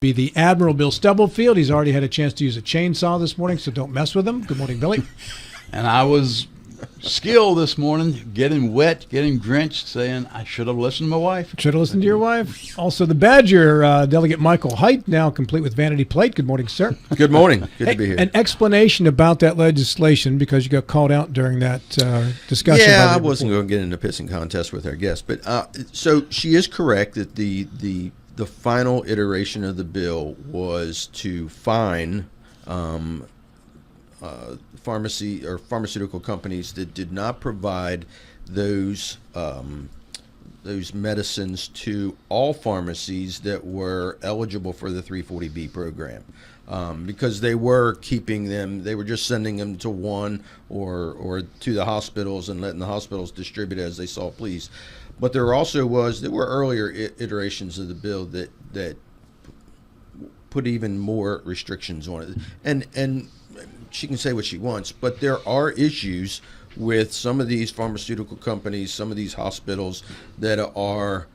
Be the Admiral Bill Stubblefield. He's already had a chance to use a chainsaw this morning, so don't mess with him. Good morning, Billy. And I was skilled this morning, getting wet, getting drenched, saying I should have listened to my wife. Should have listened to your wife. Also, the Badger, Delegate Michael Haidt, now complete with vanity plate. Good morning, sir. Good morning. Good to be here. An explanation about that legislation, because you got called out during that discussion. Yeah, I wasn't going to get into a pissing contest with our guest, but so she is correct that the final iteration of the bill was to fine pharmacy or pharmaceutical companies that did not provide those medicines to all pharmacies that were eligible for the 340B program, because they were keeping them. They were just sending them to one or to the hospitals and letting the hospitals distribute as they saw please. But there were earlier iterations of the bill that put even more restrictions on it. And she can say what she wants, but there are issues with some of these pharmaceutical companies, some of these hospitals that are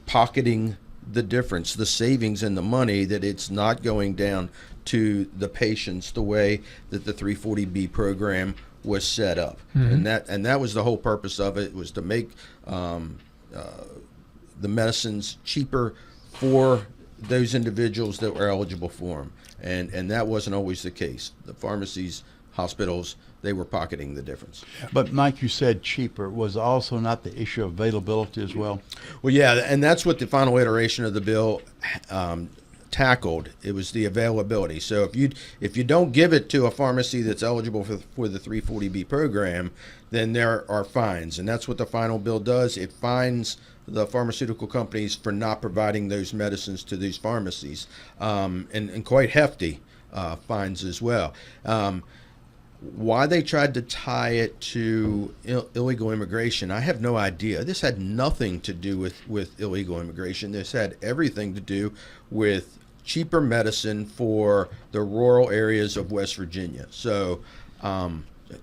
pocketing the difference, the savings and the money, that it's not going down to the patients the way that the 340B program was set up. Mm-hmm. And that was the whole purpose of it, was to make the medicines cheaper for those individuals that were eligible for them. And that wasn't always the case. The pharmacies, hospitals, they were pocketing the difference. But Mike, you said cheaper. Was also not the issue of availability as well? Well, yeah, and that's what the final iteration of the bill tackled. It was the availability. So if you don't give it to a pharmacy that's eligible for the 340B program, then there are fines, and that's what the final bill does. It fines the pharmaceutical companies for not providing those medicines to these pharmacies, and quite hefty fines as well. Why they tried to tie it to illegal immigration, I have no idea. This had nothing to do with illegal immigration. This had everything to do with cheaper medicine for the rural areas of West Virginia. So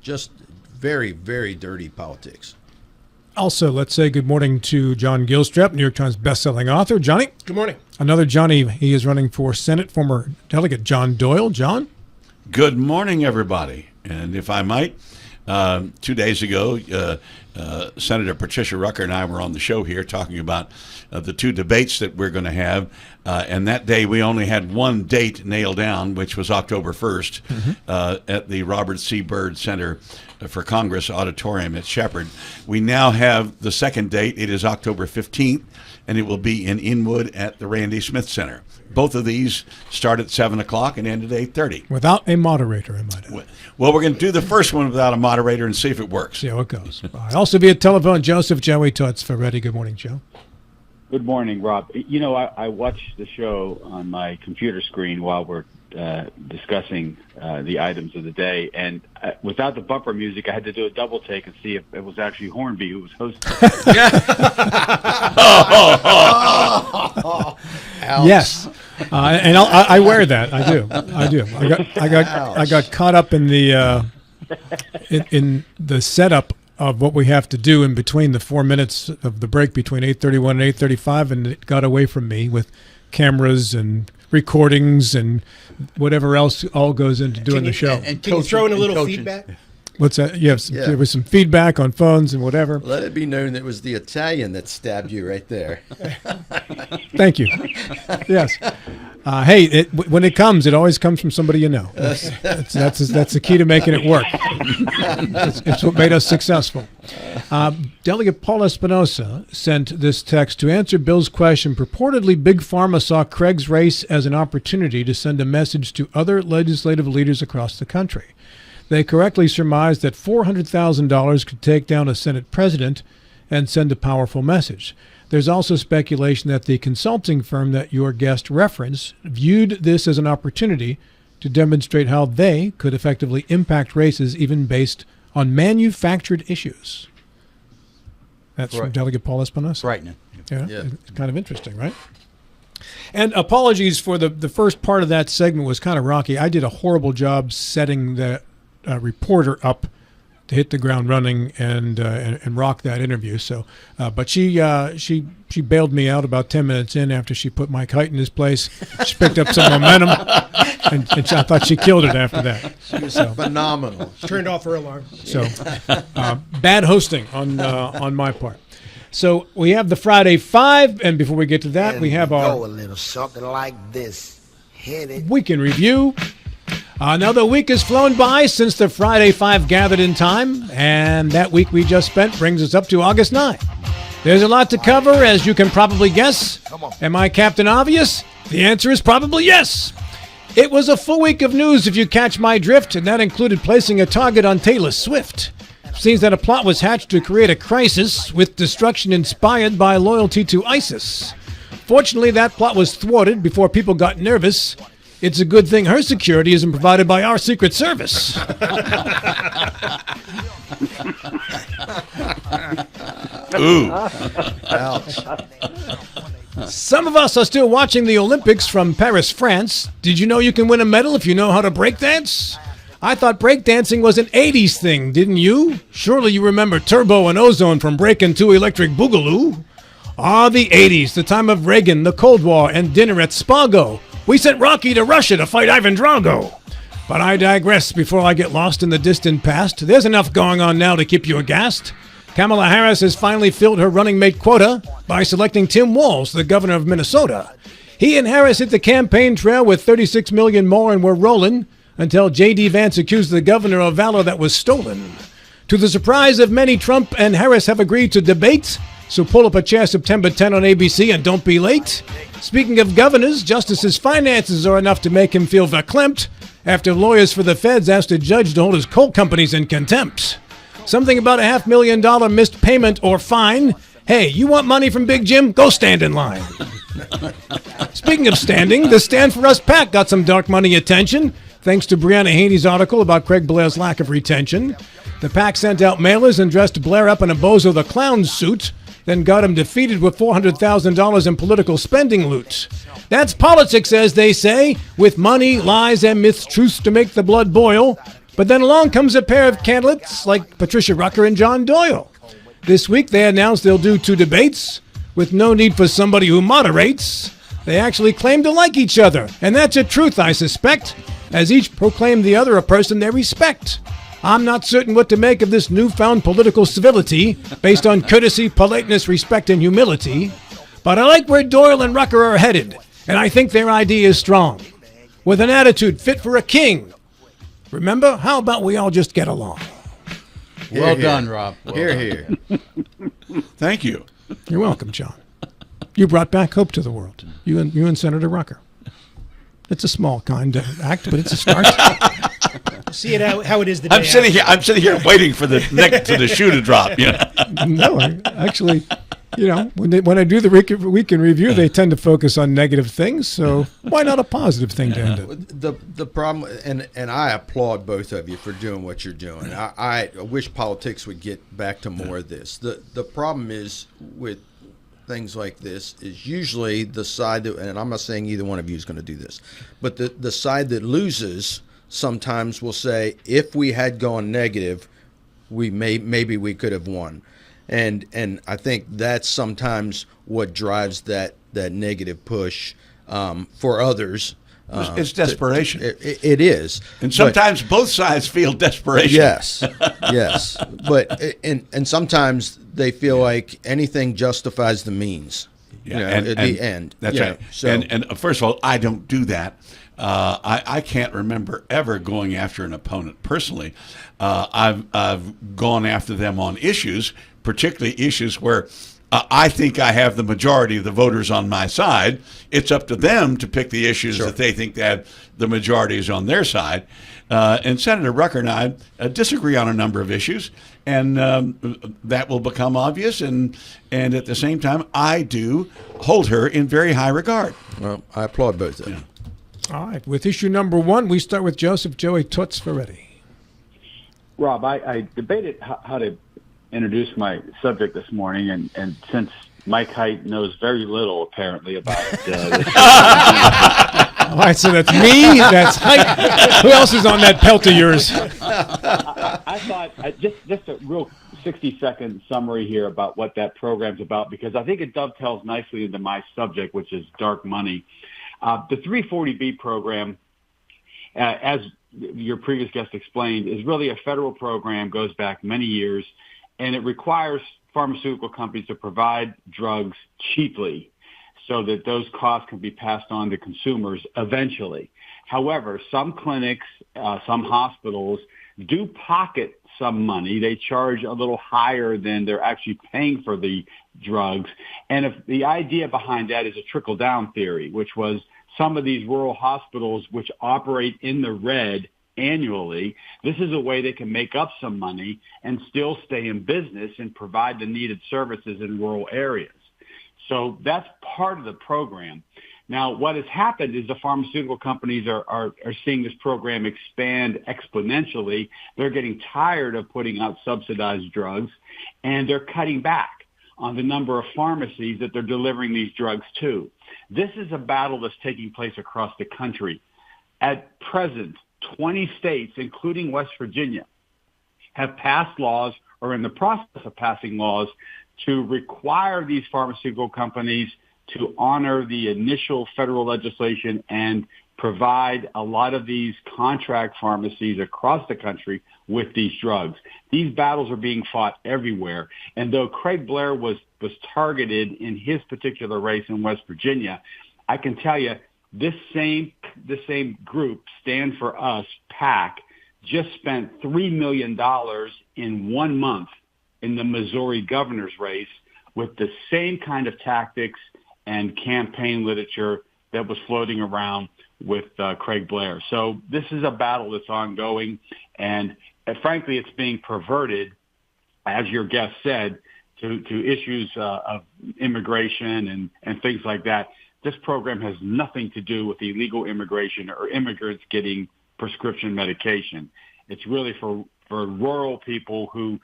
just very, very dirty politics. Also, let's say good morning to John Gilstrap, New York Times bestselling author. Johnny? Good morning. Another Johnny. He is running for Senate, former Delegate John Doyle. John? Good morning, everybody. And if I might, 2 days ago, Senator Patricia Rucker and I were on the show here talking about the two debates that we're going to have. And that day we only had one date nailed down, which was October 1st at the Robert C. Byrd Center for Congress Auditorium at Shepherd. We now have the second date. It is October 15th, and it will be in Inwood at the Randy Smith Center. Both of these start at 7 o'clock and end at 8:30. Without a moderator, I might add. Well, we're going to do the first one without a moderator and see if it works. See how it goes. Also via telephone, Joseph Joey Toots Ferretti. Good morning, Joe. Good morning, Rob. You know, I watch the show on my computer screen while we're discussing the items of the day, and without the bumper music, I had to do a double take and see if it was actually Hornby who was hosting. Yes, and I wear that. I do. I got caught up in the in the setup of what we have to do in between the 4 minutes of the break between 8:31 and 8:35, and it got away from me with cameras and recordings and whatever else all goes into doing the show. And can you throw in a little feedback? What's that? There was some feedback on phones and whatever. Let it be known that it was the Italian that stabbed you right there. Thank you. Yes. Hey, when it comes, it always comes from somebody you know. That's the key to making it work. It's what made us successful. Delegate Paul Espinosa sent this text to answer Bill's question. Purportedly, Big Pharma saw Craig's race as an opportunity to send a message to other legislative leaders across the country. They correctly surmised that $400,000 could take down a Senate president and send a powerful message. There's also speculation that the consulting firm that your guest referenced viewed this as an opportunity to demonstrate how they could effectively impact races even based on manufactured issues. That's from Delegate Paul Espinosa. Frightening. Yeah. It's kind of interesting, right? And apologies for the first part of that segment was kind of rocky. I did a horrible job setting the reporter up to hit the ground running and rock that interview. So, but she bailed me out about 10 minutes in after she put Mike Height in his place. She picked up some momentum, and I thought she killed it after that. She was phenomenal. Turned off her alarm. So, bad hosting on my part. So we have the Friday Five, and before we get to that, we have our go a little something like this. Hit it. week in review. Now the week has flown by since the Friday Five gathered in time, and that week we just spent brings us up to August 9. There's a lot to cover, as you can probably guess. Am I Captain Obvious? The answer is probably yes. It was a full week of news, if you catch my drift, and that included placing a target on Taylor Swift. Seems that a plot was hatched to create a crisis with destruction inspired by loyalty to ISIS. Fortunately, that plot was thwarted before people got nervous. It's a good thing her security isn't provided by our Secret Service. Ooh. Ouch. Some of us are still watching the Olympics from Paris, France. Did you know you can win a medal if you know how to breakdance? I thought breakdancing was an 80s thing, didn't you? Surely you remember Turbo and Ozone from Breakin' to Electric Boogaloo. The 80s, the time of Reagan, the Cold War, and dinner at Spago. We sent Rocky to Russia to fight Ivan Drago. But I digress before I get lost in the distant past. There's enough going on now to keep you aghast. Kamala Harris has finally filled her running mate quota by selecting Tim Walz, the governor of Minnesota. He and Harris hit the campaign trail with 36 million more and were rolling until J.D. Vance accused the governor of valor that was stolen. To the surprise of many, Trump and Harris have agreed to debate, so pull up a chair September 10 on ABC and don't be late. Speaking of governors, Justice's finances are enough to make him feel verklempt after lawyers for the feds asked a judge to hold his coal companies in contempt. Something about a $500,000 missed payment or fine. Hey, you want money from Big Jim? Go stand in line. Speaking of standing, the Stand For Us PAC got some dark money attention, thanks to Brianna Haney's article about Craig Blair's lack of retention. The PAC sent out mailers and dressed Blair up in a Bozo the Clown suit, then got him defeated with $400,000 in political spending loot. That's politics, as they say, with money, lies, and mistruths to make the blood boil. But then along comes a pair of candidates like Patricia Rucker and John Doyle. This week they announced they'll do 2 debates with no need for somebody who moderates. They actually claim to like each other, and that's a truth, I suspect, as each proclaim the other a person they respect. I'm not certain what to make of this newfound political civility based on courtesy, politeness, respect, and humility, but I like where Doyle and Rucker are headed, and I think their idea is strong. With an attitude fit for a king. Remember, how about we all just get along? Well done, Rob. Well Here. Thank you. You're welcome, John. You brought back hope to the world. You and Senator Rucker. It's a small kind of act, but it's a start. See it how it is the day I'm sitting here waiting for the neck to the shoe to drop. Yeah. No, actually, when I do the week in review, they tend to focus on negative things. So why not a positive thing to end it? The problem, and I applaud both of you for doing what you're doing. I wish politics would get back to more of this. The problem is with things like this is usually the side that, and I'm not saying either one of you is going to do this, but the side that loses sometimes will say, if we had gone negative, maybe we could have won. And I think that's sometimes what drives that negative push for others. It's desperation. It is. And sometimes both sides feel desperation. Yes, yes. But and sometimes they feel like anything justifies the means. Yeah, at the end. That's right. So, and first of all, I don't do that. I can't remember ever going after an opponent personally. I've gone after them on issues, particularly issues where I think I have the majority of the voters on my side. It's up to them to pick the issues that they think that the majority is on their side. And Senator Rucker and I disagree on a number of issues, and that will become obvious. And at the same time, I do hold her in very high regard. well, I applaud both of them. All right. With issue number 1, we start with Joseph Joey Toots Ferretti. Rob, I debated how to introduce my subject this morning, and since Mike Height knows very little apparently about this. All right, so that's me. That's Height. Who else is on that pelt of yours? I thought just a real 60-second summary here about what that program's about, because I think it dovetails nicely into my subject, which is dark money. The 340B program, as your previous guest explained, is really a federal program, goes back many years, and it requires pharmaceutical companies to provide drugs cheaply so that those costs can be passed on to consumers eventually. However, some clinics, some hospitals do pocket some money. They charge a little higher than they're actually paying for the drugs. And if the idea behind that is a trickle-down theory, which was some of these rural hospitals which operate in the red annually, this is a way they can make up some money and still stay in business and provide the needed services in rural areas. So that's part of the program. Now, what has happened is the pharmaceutical companies are seeing this program expand exponentially. They're getting tired of putting out subsidized drugs, and they're cutting back on the number of pharmacies that they're delivering these drugs to. This is a battle that's taking place across the country. At present, 20 states, including West Virginia, have passed laws or are in the process of passing laws to require these pharmaceutical companies to honor the initial federal legislation and provide a lot of these contract pharmacies across the country with these drugs. These battles are being fought everywhere. And though Craig Blair was targeted in his particular race in West Virginia, I can tell you this same group, Stand For Us, PAC, just spent $3 million in 1 month in the Missouri governor's race with the same kind of tactics and campaign literature that was floating around with Craig Blair. So this is a battle that's ongoing, and frankly, it's being perverted, as your guest said, to issues of immigration and things like that. This program has nothing to do with illegal immigration or immigrants getting prescription medication. It's really for rural people who,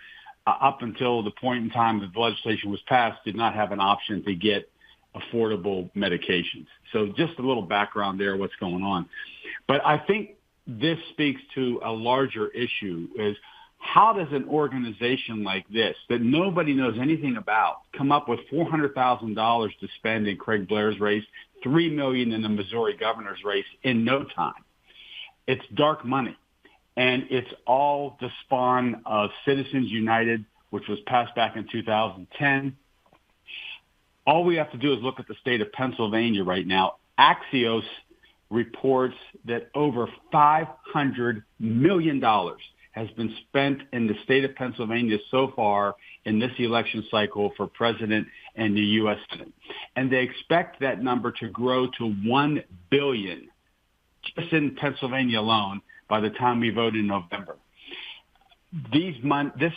up until the point in time that the legislation was passed, did not have an option to get affordable medications. So just a little background there, what's going on. But I think this speaks to a larger issue, is how does an organization like this, that nobody knows anything about, come up with $400,000 to spend in Craig Blair's race, $3 million in the Missouri governor's race in no time? It's dark money. And it's all the spawn of Citizens United, which was passed back in 2010. All we have to do is look at the state of Pennsylvania right now. Axios reports that over $500 million has been spent in the state of Pennsylvania so far in this election cycle for president and the U.S. Senate. And they expect that number to grow to $1 billion just in Pennsylvania alone by the time we vote in November. This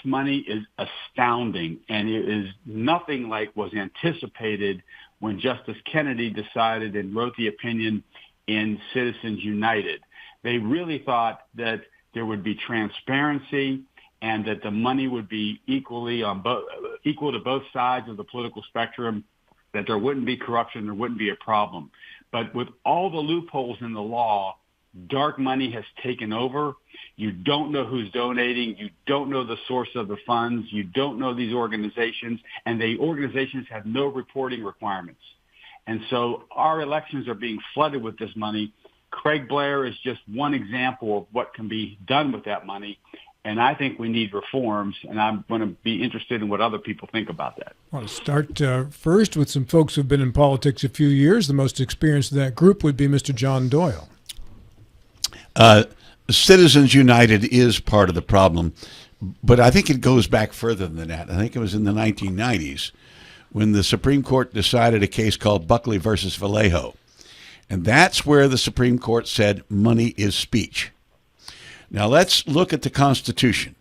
money is astounding, and it is nothing like was anticipated when Justice Kennedy decided and wrote the opinion in Citizens United. They really thought that there would be transparency and that the money would be equal to both sides of the political spectrum, that there wouldn't be corruption, there wouldn't be a problem. But with all the loopholes in the law, dark money has taken over. You don't know who's donating. You don't know the source of the funds. You don't know these organizations, and the organizations have no reporting requirements. And so our elections are being flooded with this money. Craig Blair is just one example of what can be done with that money. And I think we need reforms, and I'm going to be interested in what other people think about that. I want to start first with some folks who've been in politics a few years. The most experienced of that group would be Mr. John Doyle. Citizens United is part of the problem, but I think it goes back further than that. I think it was in the 1990s when the Supreme Court decided a case called Buckley versus Vallejo. And that's where the Supreme Court said money is speech. Now let's look at the Constitution.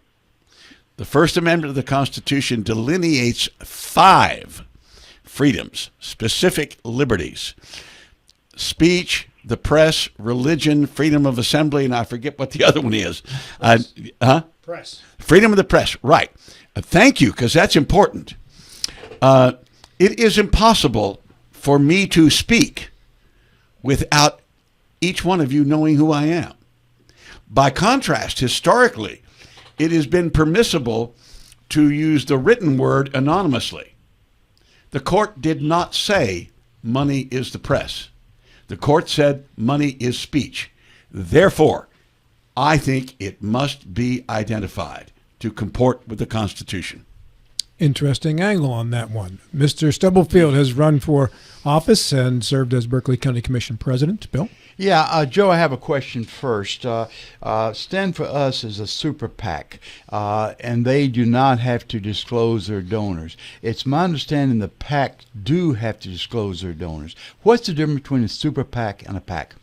The First Amendment of the Constitution delineates 5 freedoms, specific liberties: speech, the press, religion, freedom of assembly, and I forget what the other one is. Press. Freedom of the press, right. Thank you, because that's important. It is impossible for me to speak without each one of you knowing who I am. By contrast, historically, it has been permissible to use the written word anonymously. The court did not say money is the press. The court said money is speech. Therefore, I think it must be identified to comport with the Constitution. Interesting angle on that one. Mr. Stubblefield has run for office and served as Berkeley County Commission president. Bill? Yeah, Joe, I have a question first. Stand for Us is a super PAC, and they do not have to disclose their donors. It's my understanding the PAC do have to disclose their donors. What's the difference between a super PAC and a PAC?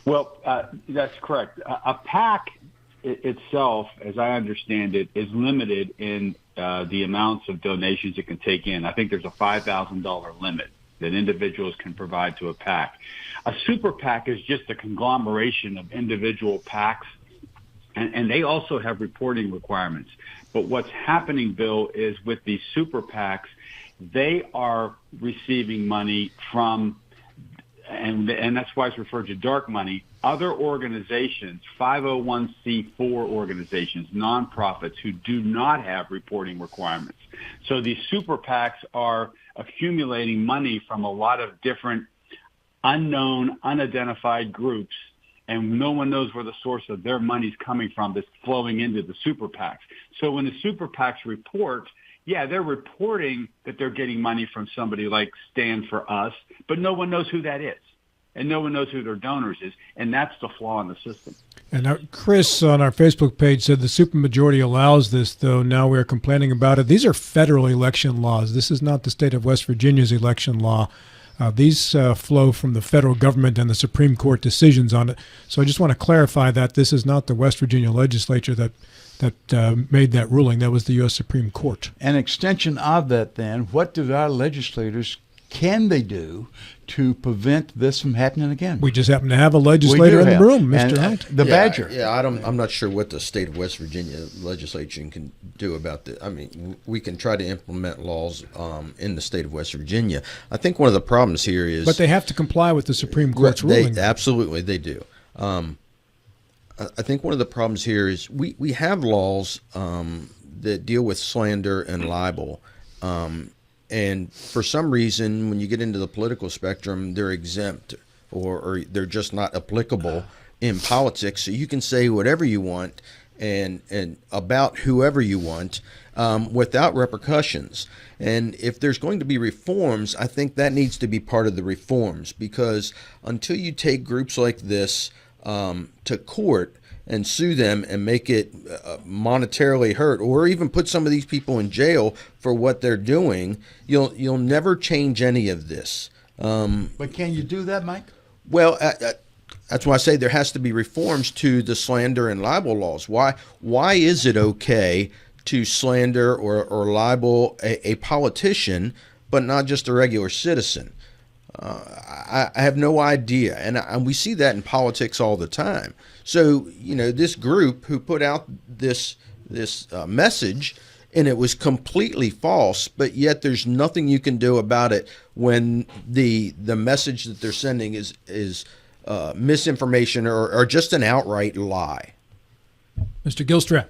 Well, that's correct. A PAC itself, as I understand it, is limited in the amounts of donations it can take in. I think there's a $5,000 limit that individuals can provide to a PAC. A super PAC is just a conglomeration of individual PACs, and they also have reporting requirements. But what's happening, Bill, is with these super PACs, they are receiving money from, and that's why it's referred to dark money, other organizations, 501c4 organizations, nonprofits who do not have reporting requirements. So these super PACs are accumulating money from a lot of different unknown, unidentified groups, and no one knows where the source of their money's coming from that's flowing into the super PACs. So when the super PACs report, yeah, they're reporting that they're getting money from somebody like Stand for Us, but no one knows who that is. And no one knows who their donors is, and that's the flaw in the system. And Chris on our Facebook page said the supermajority allows this, though now we're complaining about it. These are federal election laws. This is not the state of West Virginia's election law. These flow from the federal government and the Supreme Court decisions on it. So I just want to clarify that this is not the West Virginia legislature that made that ruling. That was the U.S. Supreme Court. An extension of that, then, what do our legislators can they do to prevent this from happening again? We just happen to have a legislator in the room, Mr. Hunt. The Badger. Yeah, I'm not sure what the state of West Virginia legislature can do about this. I mean, we can try to implement laws in the state of West Virginia. I think one of the problems here is... But they have to comply with the Supreme Court's ruling. Absolutely, they do. I think one of the problems here is we have laws that deal with slander and libel. And for some reason, when you get into the political spectrum, they're exempt or they're just not applicable in politics. So you can say whatever you want and about whoever you want without repercussions. And if there's going to be reforms, I think that needs to be part of the reforms, because until you take groups like this to court and sue them and make it monetarily hurt, or even put some of these people in jail for what they're doing, you'll never change any of this. But can you do that, Mike? Well, that's why I say there has to be reforms to the slander and libel laws. Why is it okay to slander or libel a politician, but not just a regular citizen? I have no idea, and we see that in politics all the time. So, this group who put out this message, and it was completely false, but yet there's nothing you can do about it when the message that they're sending is misinformation or just an outright lie. Mr. Gilstrap.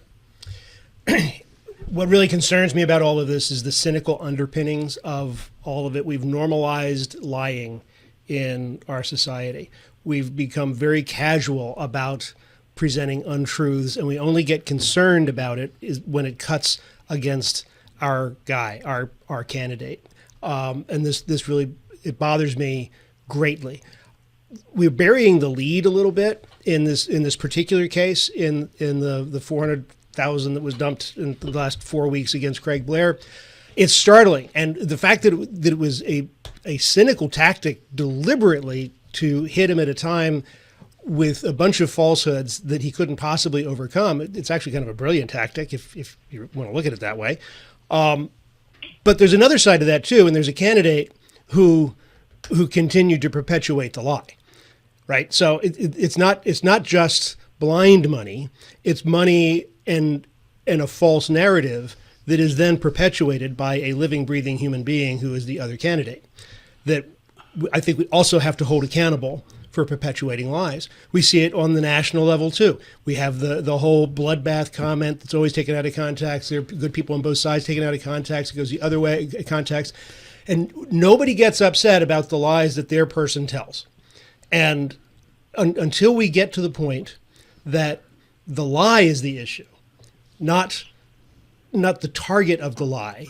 What really concerns me about all of this is the cynical underpinnings of all of it. We've normalized lying in our society. We've become very casual about presenting untruths, and we only get concerned about it is when it cuts against our guy, our candidate. And this really, it bothers me greatly. We're burying the lead a little bit in this particular case in the 400,000 that was dumped in the last 4 weeks against Craig Blair. It's startling, and the fact that it was a cynical tactic deliberately to hit him at a time with a bunch of falsehoods that he couldn't possibly overcome. It's actually kind of a brilliant tactic if you want to look at it that way. But there's another side to that too, and there's a candidate who continued to perpetuate the lie, right? So it's not just blind money; it's money and a false narrative that is then perpetuated by a living, breathing human being who is the other candidate. That I think we also have to hold accountable for perpetuating lies. We see it on the national level too. We have the whole bloodbath comment that's always taken out of context. There are good people on both sides taken out of context. It goes the other way, context. And nobody gets upset about the lies that their person tells. And until we get to the point that the lie is the issue, not the target of the lie.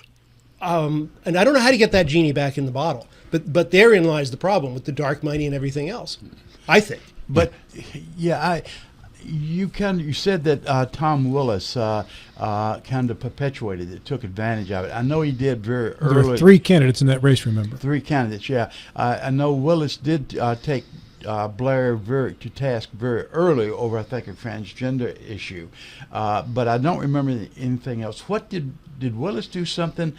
And I don't know how to get that genie back in the bottle, but therein lies the problem with the dark money and everything else, I think. But you said that Tom Willis kind of perpetuated it, took advantage of it. I know he did very early. There were 3 candidates in that race, remember? 3 candidates, yeah. I know Willis did take Blair to task very early over, I think, a transgender issue, but I don't remember anything else. What did Willis do something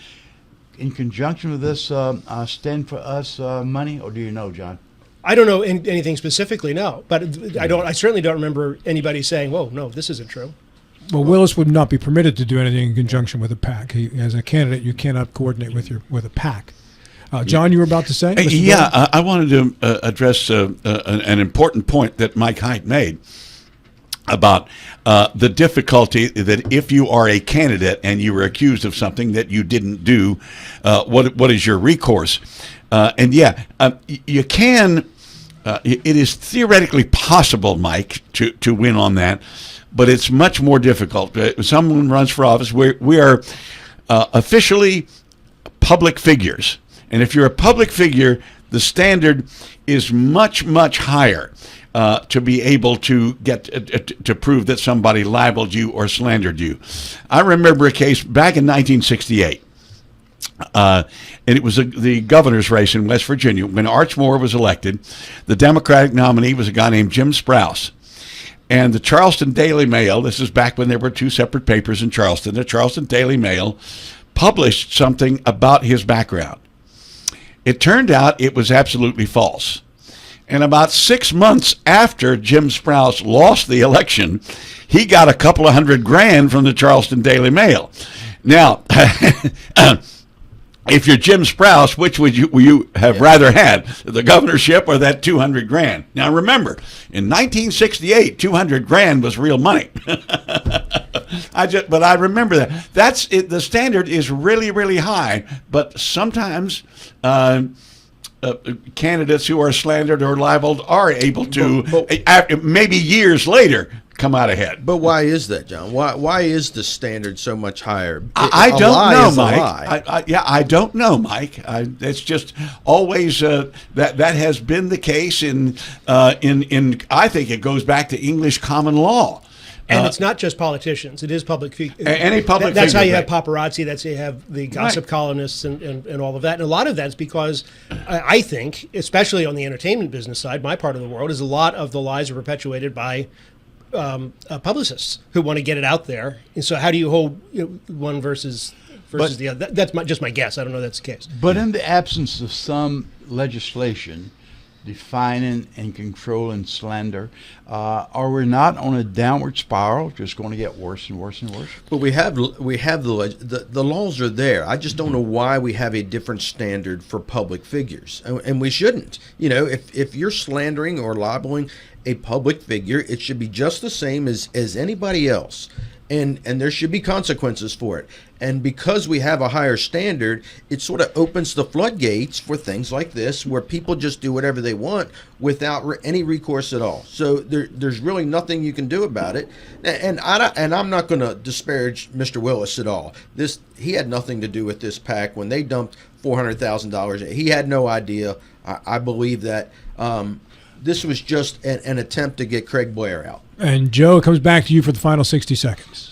in conjunction with this Stand For Us money, or do you know, John? I don't know anything specifically, no, but I certainly don't remember anybody saying, "Whoa, no, this isn't true." Well, Willis would not be permitted to do anything in conjunction with a PAC. As a candidate, you cannot coordinate with a PAC. John, you were about to say? Yeah, I wanted to address an important point that Mike Haidt made about the difficulty that if you are a candidate and you were accused of something that you didn't do, what is your recourse? You can. It is theoretically possible, Mike, to win on that, but it's much more difficult. Someone runs for office. We are officially public figures. And if you're a public figure, the standard is much, much higher to be able to get to prove that somebody libeled you or slandered you. I remember a case back in 1968, and it was the governor's race in West Virginia. When Arch Moore was elected, the Democratic nominee was a guy named Jim Sprouse. And the Charleston Daily Mail, this is back when there were 2 separate papers in Charleston, the Charleston Daily Mail published something about his background. It turned out it was absolutely false. And about 6 months after Jim Sprouse lost the election, he got a couple of $100,000 from the Charleston Daily Mail. Now, if you're Jim Sprouse, which would you have rather had, the governorship or that $200,000? Now remember, in 1968, $200,000 was real money. But I remember that. That's it. The standard is really, really high, but sometimes candidates who are slandered or libeled are able to, maybe years later, come out ahead. But why is that, John? Why is the standard so much higher? I don't know, Mike. I don't know, Mike. It's just always that has been the case in I think it goes back to English common law. And it's not just politicians; it is public figures. Any public That's figure, how you right. have paparazzi. That's how you have the gossip columnists and all of that. And a lot of that's because I think, especially on the entertainment business side, my part of the world, is a lot of the lies are perpetuated by publicists who want to get it out there. And so how do you hold one versus the other? That's just my guess. I don't know if that's the case. But in the absence of some legislation defining and controlling slander, are we not on a downward spiral, just going to get worse and worse and worse? But we have the laws are there. I just don't know why we have a different standard for public figures, and we shouldn't. If you're slandering or libeling a public figure, it should be just the same as anybody else. And there should be consequences for it. And because we have a higher standard, it sort of opens the floodgates for things like this, where people just do whatever they want without any recourse at all. So there's really nothing you can do about it. And I'm not going to disparage Mr. Willis at all. He had nothing to do with this PAC when they dumped $400,000. He had no idea. I believe that this was just an attempt to get Craig Blair out. And Joe, it comes back to you for the final 60 seconds.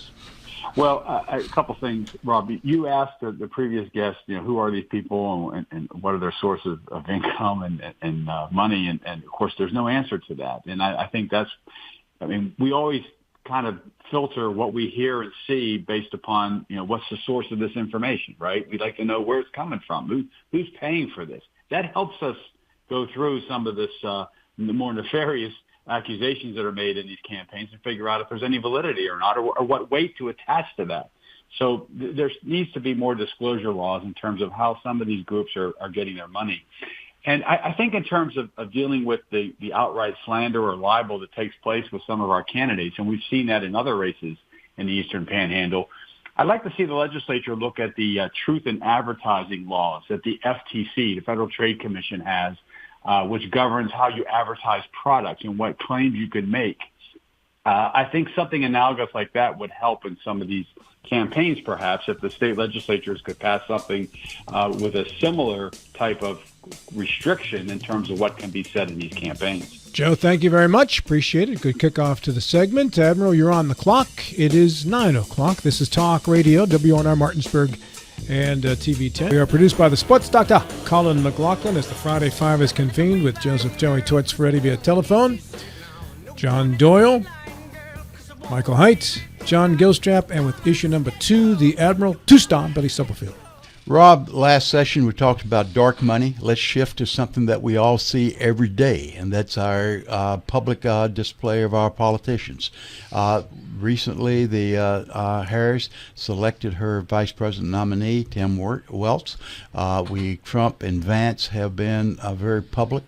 Well, a couple things, Rob. You asked the previous guest, who are these people and what are their sources of income and money, and of course, there's no answer to that. And I think we always kind of filter what we hear and see based upon what's the source of this information, right? We'd like to know where it's coming from, who's paying for this. That helps us go through some of this the more nefarious accusations that are made in these campaigns and figure out if there's any validity or not, or what weight to attach to that. So there needs to be more disclosure laws in terms of how some of these groups are getting their money. And I think in terms of dealing with the outright slander or libel that takes place with some of our candidates, and we've seen that in other races in the Eastern Panhandle, I'd like to see the legislature look at the truth in advertising laws that the FTC, the Federal Trade Commission, has, which governs how you advertise products and what claims you can make. I think something analogous like that would help in some of these campaigns, perhaps, if the state legislatures could pass something with a similar type of restriction in terms of what can be said in these campaigns. Joe, thank you very much. Appreciate it. Good kickoff to the segment. Admiral, you're on the clock. It is 9 o'clock. This is Talk Radio, WNR Martinsburg and TV 10. We are produced by the Sports Doctor, Colin McLaughlin, as the Friday Five is convened with Joseph Joey Torts Ferretti via telephone, John Doyle, Michael Height, John Gilstrap, and with issue number 2, the Admiral, two-star Billy Stubblefield. Rob, last session we talked about dark money. Let's shift to something that we all see every day, and that's our public display of our politicians. Recently, the Harris selected her vice president nominee, Tim Welts. Trump and Vance have been very public.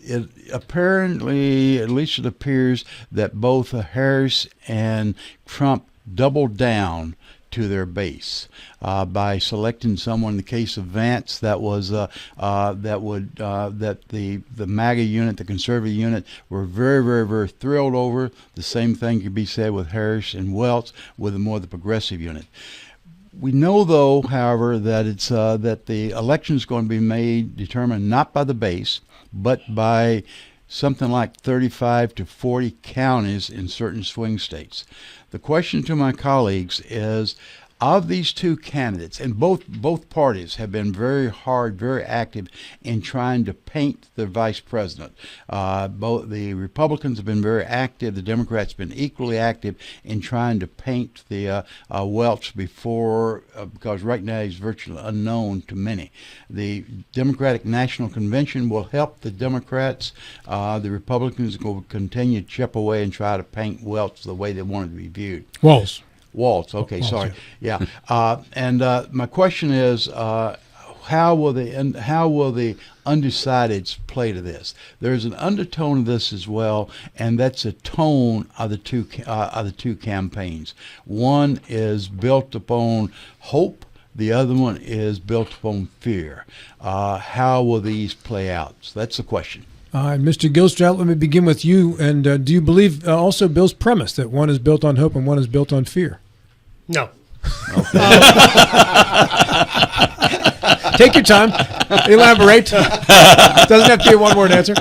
It apparently, at least it appears, that both Harris and Trump doubled down to their base by selecting someone. In the case of Vance, that was that the MAGA unit, the conservative unit, were very, very, very thrilled over. The same thing could be said with Harris and Welts, with the progressive unit. We know, though, however, that it's that the election is going to be determined not by the base, but by something like 35 to 40 counties in certain swing states. The question to my colleagues is, of these two candidates, and both parties have been very hard, very active in trying to paint the vice president. Both the Republicans have been very active. The Democrats have been equally active in trying to paint the Welch before, because right now he's virtually unknown to many. The Democratic National Convention will help the Democrats. The Republicans will continue to chip away and try to paint Welch the way they want it to be viewed. Waltz. Okay, Waltz, sorry. Yeah. And my question is, how will the undecideds play to this? There's an undertone of this as well, and that's a tone of the two campaigns. One is built upon hope. The other one is built upon fear. How will these play out? So that's the question. Mr. Gilstrap, let me begin with you. And do you believe also Bill's premise that one is built on hope and one is built on fear? No. Okay. Take your time. Elaborate. Doesn't have to be a one-word answer.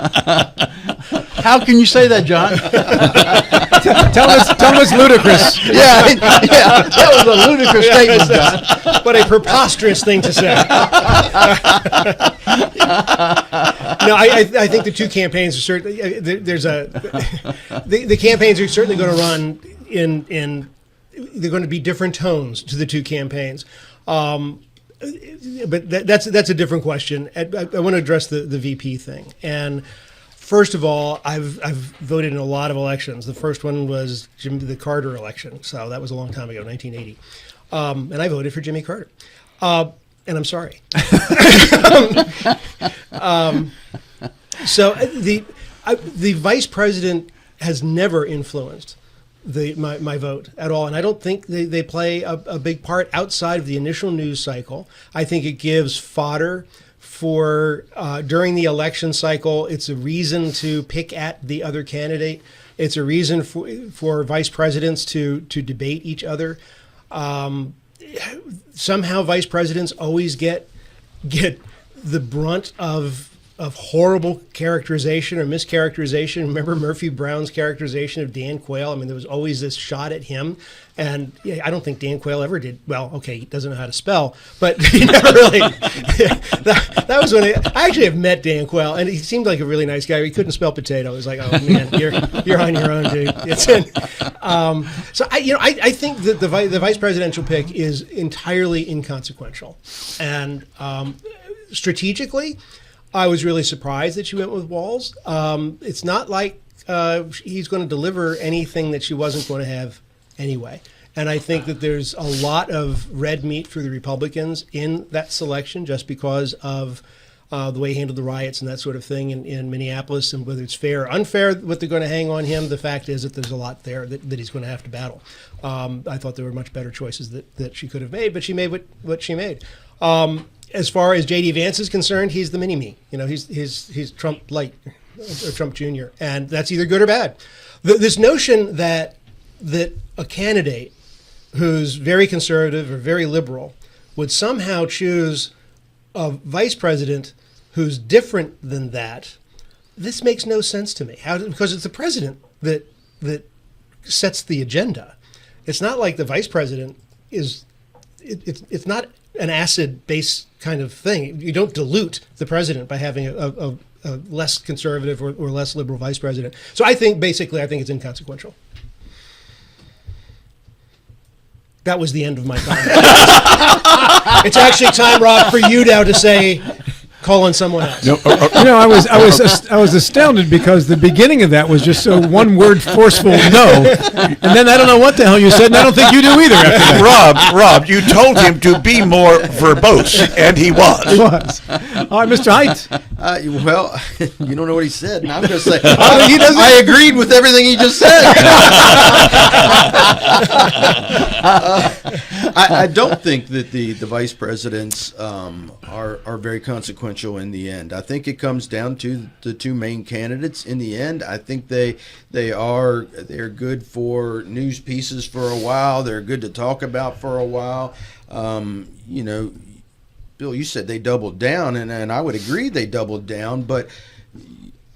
How can you say that, John? Tell him it's ludicrous. Yeah, that was a ludicrous statement, John. But a preposterous thing to say. No, I think the two campaigns are certainly the campaigns are certainly going to run in they're going to be different tones to the two campaigns. But that's a different question. I want to address the VP thing. And first of all, I've voted in a lot of elections. The first one was the Carter election, so that was a long time ago, 1980. And I voted for Jimmy Carter. And I'm sorry. So the vice president has never influenced my vote at all, and I don't think they play a big part outside of the initial news cycle. I think it gives fodder for during the election cycle. It's a reason to pick at the other candidate. It's a reason for vice presidents to debate each other. Somehow vice presidents always get the brunt of horrible characterization or mischaracterization. Remember Murphy Brown's characterization of Dan Quayle? I mean, there was always this shot at him. And I don't think Dan Quayle ever did. Well, okay, he doesn't know how to spell, but he never really. That was when I actually have met Dan Quayle, and he seemed like a really nice guy. He couldn't spell potato. It was like, oh man, you're on your own, dude. So I think that the vice presidential pick is entirely inconsequential, and strategically, I was really surprised that she went with Walz. It's not like he's going to deliver anything that she wasn't going to have anyway. And I think that there's a lot of red meat for the Republicans in that selection just because of the way he handled the riots and that sort of thing in Minneapolis, and whether it's fair or unfair what they're going to hang on him, the fact is that there's a lot there that he's going to have to battle. I thought there were much better choices that she could have made, but she made what she made. As far as J.D. Vance is concerned, he's the mini-me. He's Trump light or Trump Jr., and that's either good or bad. This notion that a candidate who's very conservative or very liberal would somehow choose a vice president who's different than that, this makes no sense to me. Because it's the president that sets the agenda. It's not like the vice president is. It's not an acid-based kind of thing. You don't dilute the president by having a less conservative or less liberal vice president. So I think it's inconsequential. That was the end of my comment. It's actually time, Rob, for you now to say, call on someone else. No, I was astounded because the beginning of that was just so one word forceful no, and then I don't know what the hell you said, and I don't think you do either. After that. Rob, you told him to be more verbose, and he was. It was. All right, Mr. Height. Well, you don't know what he said, and I'm going to say I agreed with everything he just said. I don't think that the vice presidents are very consequential in the end. I think it comes down to the two main candidates in the end. I think they're good for news pieces for a while. They're good to talk about for a while. Bill, you said they doubled down, and I would agree they doubled down, but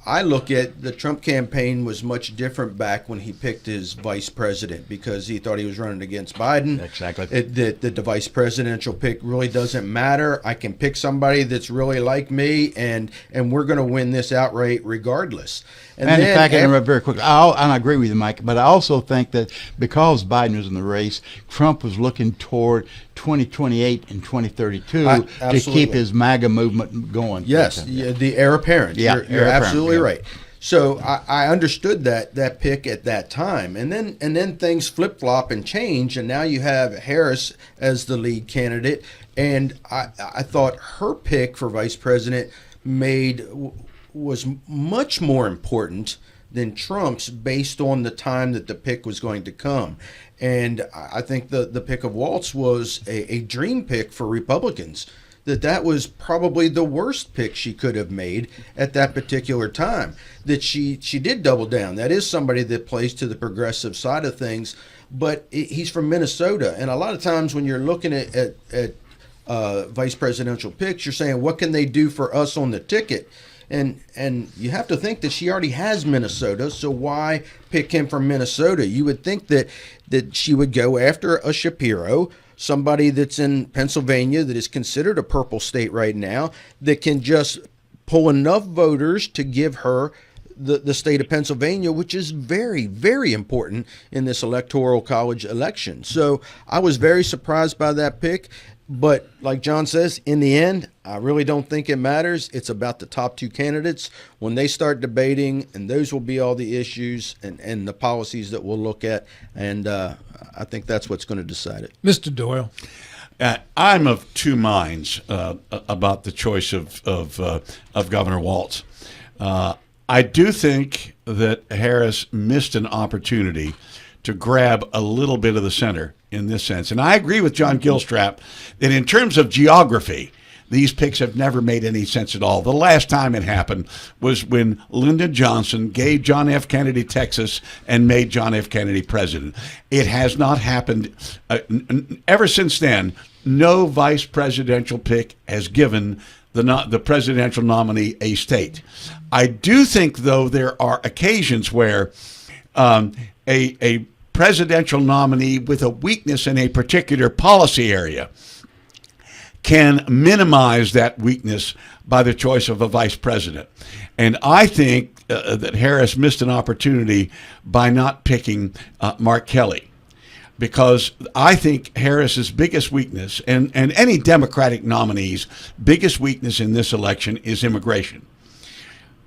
I look at the Trump campaign was much different back when he picked his vice president because he thought he was running against Biden. Exactly. The vice presidential pick really doesn't matter. I can pick somebody that's really like me, and we're going to win this outright regardless. And in fact, I interrupt very quickly. I agree with you, Mike, but I also think that because Biden was in the race, Trump was looking toward 2028 and 2032 to keep his MAGA movement going. Yes, the heir apparent. Yeah, you're absolutely right. So I understood that pick at that time, and then things flip flop and change, and now you have Harris as the lead candidate, and I thought her pick for vice president was much more important than Trump's based on the time that the pick was going to come. And I think the pick of Waltz was a dream pick for Republicans, that was probably the worst pick she could have made at that particular time, that she did double down. That is somebody that plays to the progressive side of things, but he's from Minnesota. And a lot of times when you're looking at vice presidential picks, you're saying, what can they do for us on the ticket? And you have to think that she already has Minnesota, so why pick him from Minnesota? You would think that she would go after a Shapiro, somebody that's in Pennsylvania that is considered a purple state right now, that can just pull enough voters to give her the state of Pennsylvania, which is very, very important in this electoral college election. So I was very surprised by that pick. But like John says, in the end, I really don't think it matters. It's about the top two candidates. When they start debating, and those will be all the issues and the policies that we'll look at. And I think that's what's going to decide it. Mr. Doyle. I'm of two minds about the choice of Governor Waltz. I do think that Harris missed an opportunity to grab a little bit of the center in this sense. And I agree with John Gilstrap that in terms of geography, these picks have never made any sense at all. The last time it happened was when Lyndon Johnson gave John F. Kennedy Texas and made John F. Kennedy president. It has not happened. Ever since then, no vice presidential pick has given the presidential nominee a state. I do think, though, there are occasions where a presidential nominee with a weakness in a particular policy area can minimize that weakness by the choice of a vice president. And I think that Harris missed an opportunity by not picking Mark Kelly, because I think Harris's biggest weakness, and any Democratic nominee's biggest weakness in this election, is immigration.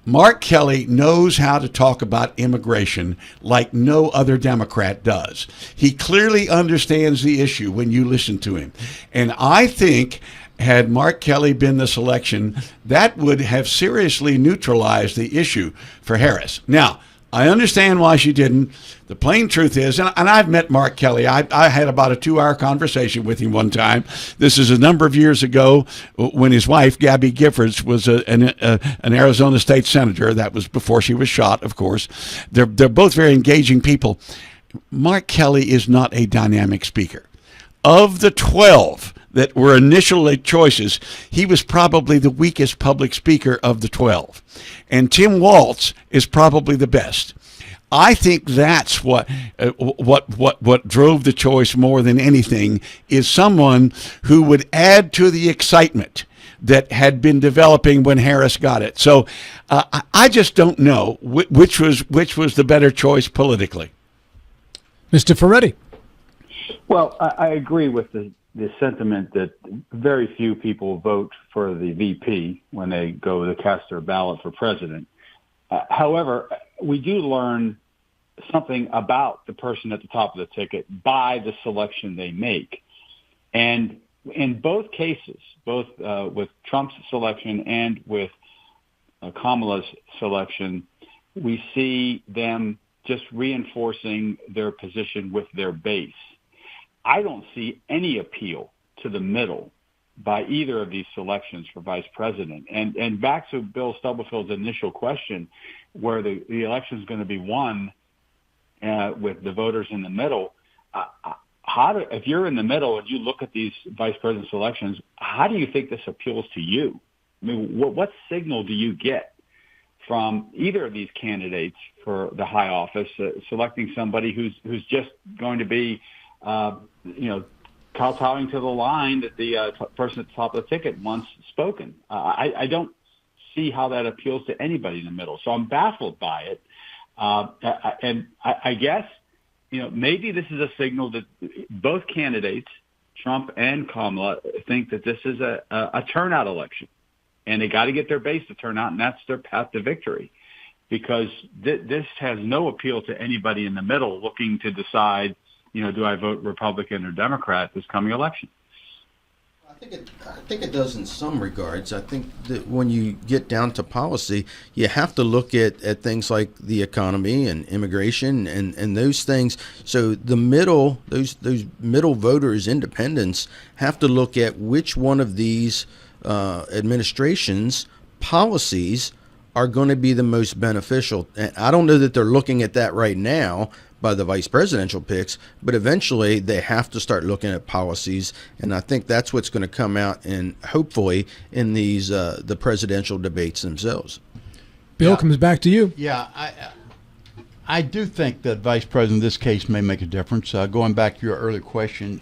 Mark Kelly knows how to talk about immigration like no other Democrat does. He clearly understands the issue when you listen to him. And I think had Mark Kelly been the selection, that would have seriously neutralized the issue for Harris. Now, I understand why she didn't. The plain truth is, and I've met Mark Kelly. I had about a 2-hour conversation with him one time. This is a number of years ago when his wife, Gabby Giffords, was an Arizona state senator. That was before she was shot, of course. They're both very engaging people. Mark Kelly is not a dynamic speaker. Of the 12 that were initially choices, he was probably the weakest public speaker of the 12. And Tim Walz is probably the best. I think that's what drove the choice more than anything, is someone who would add to the excitement that had been developing when Harris got it. So I just don't know which was the better choice politically. Mr. Ferretti. Well, I agree with the sentiment that very few people vote for the VP when they go to cast their ballot for president. However, we do learn something about the person at the top of the ticket by the selection they make. And in both cases, both with Trump's selection and with Kamala's selection, we see them just reinforcing their position with their base. I don't see any appeal to the middle by either of these selections for vice president. And back to Bill Stubblefield's initial question, where the election is going to be won with the voters in the middle, if you're in the middle and you look at these vice president selections, how do you think this appeals to you? I mean, what signal do you get from either of these candidates for the high office, selecting somebody who's just going to be kowtowing to the line that the person at the top of the ticket wants spoken? I don't see how that appeals to anybody in the middle. So I'm baffled by it. And I guess, maybe this is a signal that both candidates, Trump and Kamala, think that this is a turnout election, and they got to get their base to turn out, and that's their path to victory. Because this has no appeal to anybody in the middle looking to decide, do I vote Republican or Democrat this coming election? I think it does in some regards. I think that when you get down to policy, you have to look at things like the economy and immigration and those things. So the middle, those middle voters, independents, have to look at which one of these administrations' policies are going to be the most beneficial. And I don't know that they're looking at that right now by the vice presidential picks, but eventually they have to start looking at policies, and I think that's what's going to come out in, hopefully, in these the presidential debates themselves. Bill, comes back to you. Yeah, I do think that vice president in this case may make a difference. Going back to your earlier question,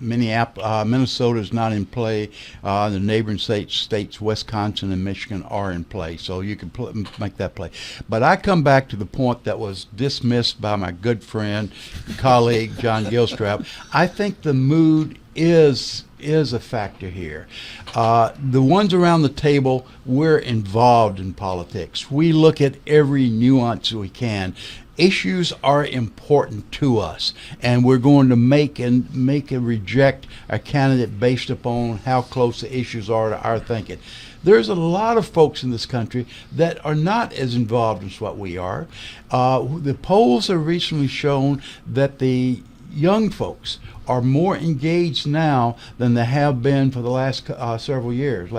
Minnesota is not in play. The neighboring states, Wisconsin and Michigan, are in play, so you can make that play. But I come back to the point that was dismissed by my good friend, colleague, John Gilstrap. I think the mood is a factor here. The ones around the table, we're involved in politics. We look at every nuance we can. Issues are important to us, and we're going to make and reject a candidate based upon how close the issues are to our thinking. There's a lot of folks in this country that are not as involved as what we are. The polls have recently shown that the young folks are more engaged now than they have been for the last few years.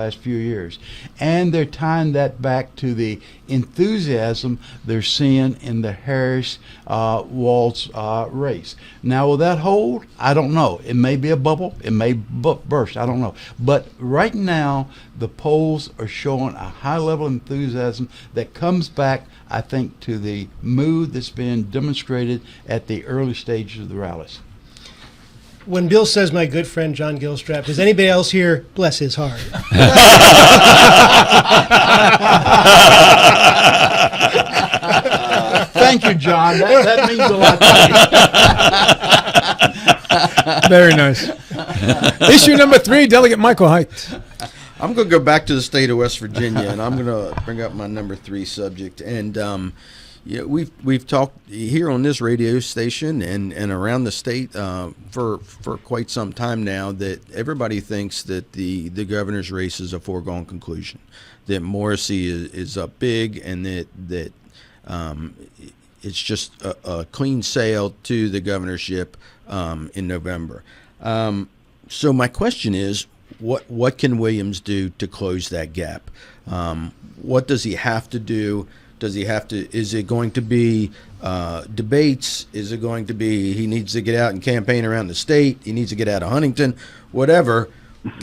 And they're tying that back to the enthusiasm they're seeing in the Harris-Walz race. Now, will that hold? I don't know. It may be a bubble. It may burst. I don't know. But right now, the polls are showing a high level of enthusiasm that comes back, I think, to the mood that's being demonstrated at the early stages of the rallies. When Bill says my good friend John Gilstrap, does anybody else here bless his heart? Thank you, John. That means a lot to me. Very nice. Issue number 3, Delegate Michael Haidt. I'm going to go back to the state of West Virginia, and I'm going to bring up my number 3 subject. And, Yeah, we've talked here on this radio station and around the state for quite some time now that everybody thinks that the governor's race is a foregone conclusion, that Morrissey is up big, and that it's just a clean sail to the governorship in November. So my question is, what can Williams do to close that gap? What does he have to do? Does he have to? Is it going to be debates? Is it going to be he needs to get out and campaign around the state? He needs to get out of Huntington, whatever.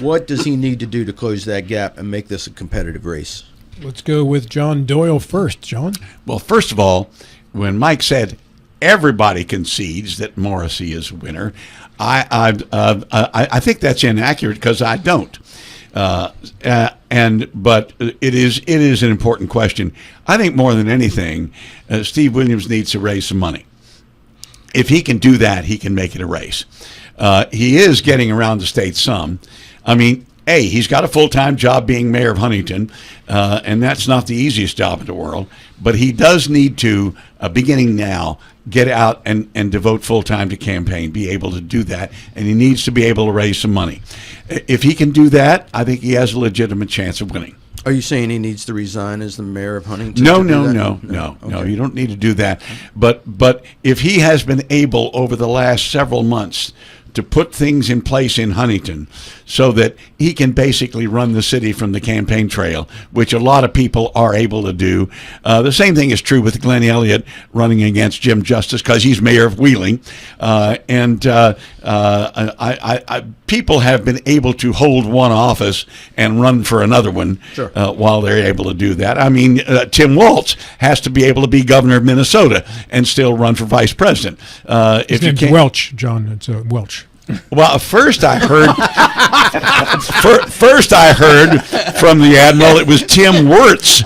What does he need to do to close that gap and make this a competitive race? Let's go with John Doyle first. John? Well, first of all, when Mike said everybody concedes that Morrissey is a winner, I think that's inaccurate because I don't. But it is an important question. I think more than anything, Steve Williams needs to raise some money. If he can do that, he can make it a race. He is getting around the state some. I mean, he's got a full-time job being mayor of Huntington, and that's not the easiest job in the world. But he does need to, beginning now, get out and devote full-time to campaign, be able to do that, and he needs to be able to raise some money. If he can do that, I think he has a legitimate chance of winning. Are you saying he needs to resign as the mayor of Huntington? No. Okay. You don't need to do that. But if he has been able over the last several months to put things in place in Huntington so that he can basically run the city from the campaign trail, which a lot of people are able to do. The same thing is true with Glenn Elliott running against Jim Justice because he's mayor of Wheeling. People have been able to hold one office and run for another one. Sure. While they're able to do that. I mean, Tim Walz has to be able to be governor of Minnesota and still run for vice president. His name's Welch, John. It's Welch. Well, first I heard from the admiral it was Tim Wirtz,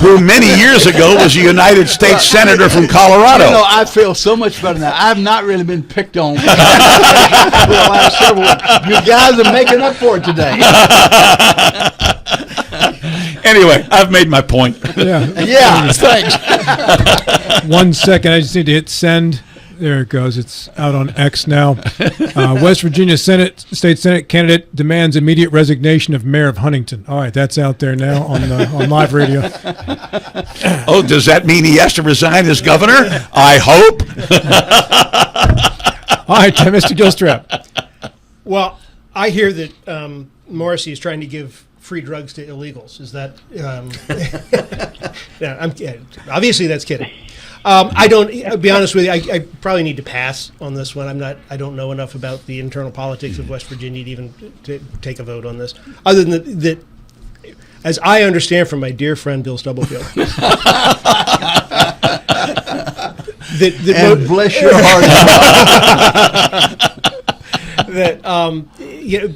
who many years ago was a United States senator from Colorado. You know, I feel so much better now. I've not really been picked on for the last several weeks. You guys are making up for it today. Anyway, I've made my point. Yeah, thanks. 1 second. I just need to hit send. There it goes. It's out on X now. West Virginia State Senate candidate demands immediate resignation of mayor of Huntington. All right, that's out there now on live radio. Oh, does that mean he has to resign as governor? I hope. All right, Mr. Gilstrap. Well, I hear that Morrissey is trying to give free drugs to illegals. Is that? Obviously, that's kidding. I'll be honest with you. I probably need to pass on this one. I don't know enough about the internal politics of West Virginia to even to take a vote on this. Other than that, as I understand from my dear friend Bill Stubblefield, and bless your heart. that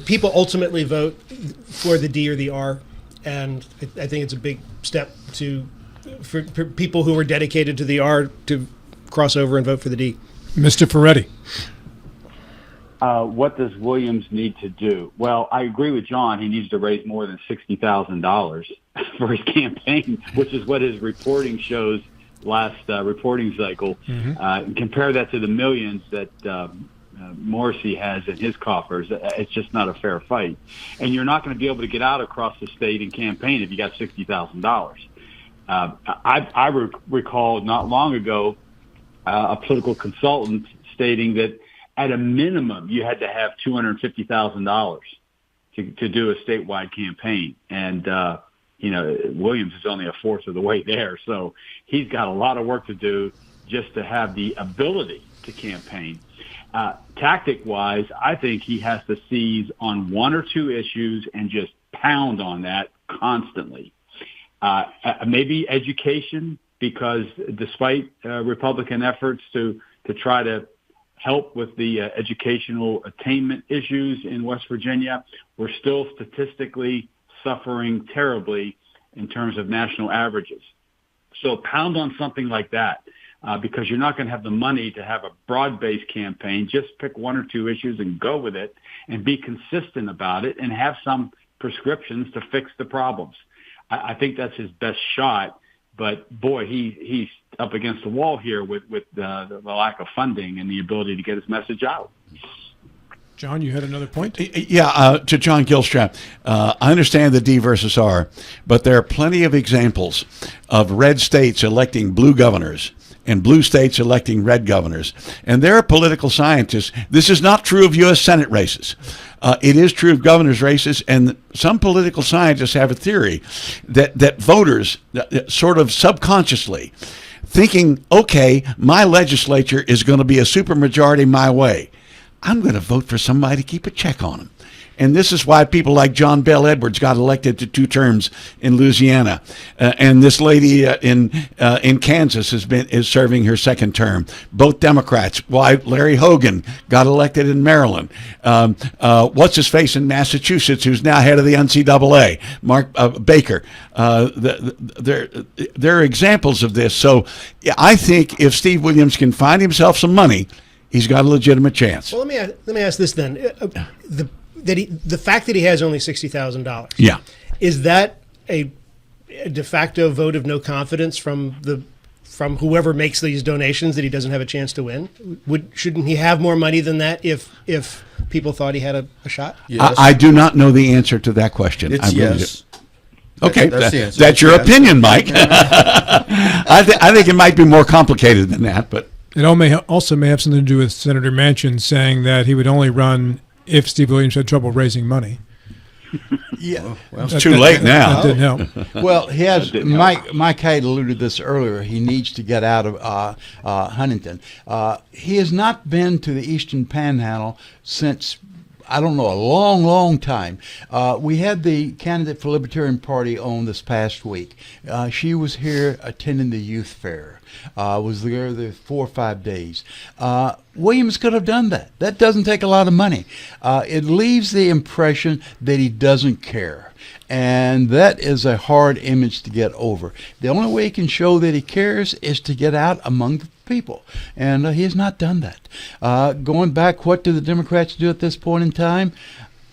people ultimately vote for the D or the R, and I think it's a big step for people who are dedicated to the R to cross over and vote for the D. Mr. Ferretti. What does Williams need to do? Well, I agree with John. He needs to raise more than $60,000 for his campaign, which is what his reporting shows last reporting cycle. Mm-hmm. Compare that to the millions that Morrissey has in his coffers. It's just not a fair fight. And you're not going to be able to get out across the state and campaign if you got $60,000. I recall not long ago a political consultant stating that at a minimum you had to have $250,000 to do a statewide campaign, and Williams is only a fourth of the way there, so he's got a lot of work to do just to have the ability to campaign. Tactic-wise, I think he has to seize on one or two issues and just pound on that constantly. Maybe education, because despite Republican efforts to try to help with the educational attainment issues in West Virginia, we're still statistically suffering terribly in terms of national averages. So pound on something like that, because you're not going to have the money to have a broad-based campaign. Just pick one or two issues and go with it and be consistent about it and have some prescriptions to fix the problems. I think that's his best shot But boy, he's up against the wall here with the lack of funding and the ability to get his message out. John, you had another point? Yeah, to John Gilstrap, I understand the D versus R, but there are plenty of examples of red states electing blue governors and blue states electing red governors. And there are political scientists. This is not true of U.S. Senate races. It is true of governor's races, and some political scientists have a theory that voters sort of subconsciously thinking, okay, my legislature is going to be a supermajority my way. I'm going to vote for somebody to keep a check on them. And this is why people like John Bell Edwards got elected to 2 terms in Louisiana, and this lady in Kansas is serving her 2nd term. Both Democrats. Why Larry Hogan got elected in Maryland. What's his face in Massachusetts, who's now head of the NCAA, Mark Baker. There are examples of this. So I think if Steve Williams can find himself some money, he's got a legitimate chance. Well, let me ask this then: the fact that he has only $60,000, yeah, is that a de facto vote of no confidence from whoever makes these donations that he doesn't have a chance to win? Shouldn't he have more money than that if people thought he had a shot? Yes. I do not know the answer to that question. It's I really yes. Do. Okay, that's the answer. That's your Yes. opinion, Mike. I think it might be more complicated than that, but. It also may have something to do with Senator Manchin saying that he would only run if Steve Williams had trouble raising money. Yeah. Well, it's too late now. That didn't help. Well, he has. Mike had alluded to this earlier. He needs to get out of Huntington. He has not been to the Eastern Panhandle since, I don't know, a long, long time. We had the candidate for Libertarian Party on this past week. She was here attending the youth fair. Was there 4 or 5 days. Williams could have done that. That doesn't take a lot of money. It leaves the impression that he doesn't care. And that is a hard image to get over. The only way he can show that he cares is to get out among the people. And he has not done that. Going back, what do the Democrats do at this point in time?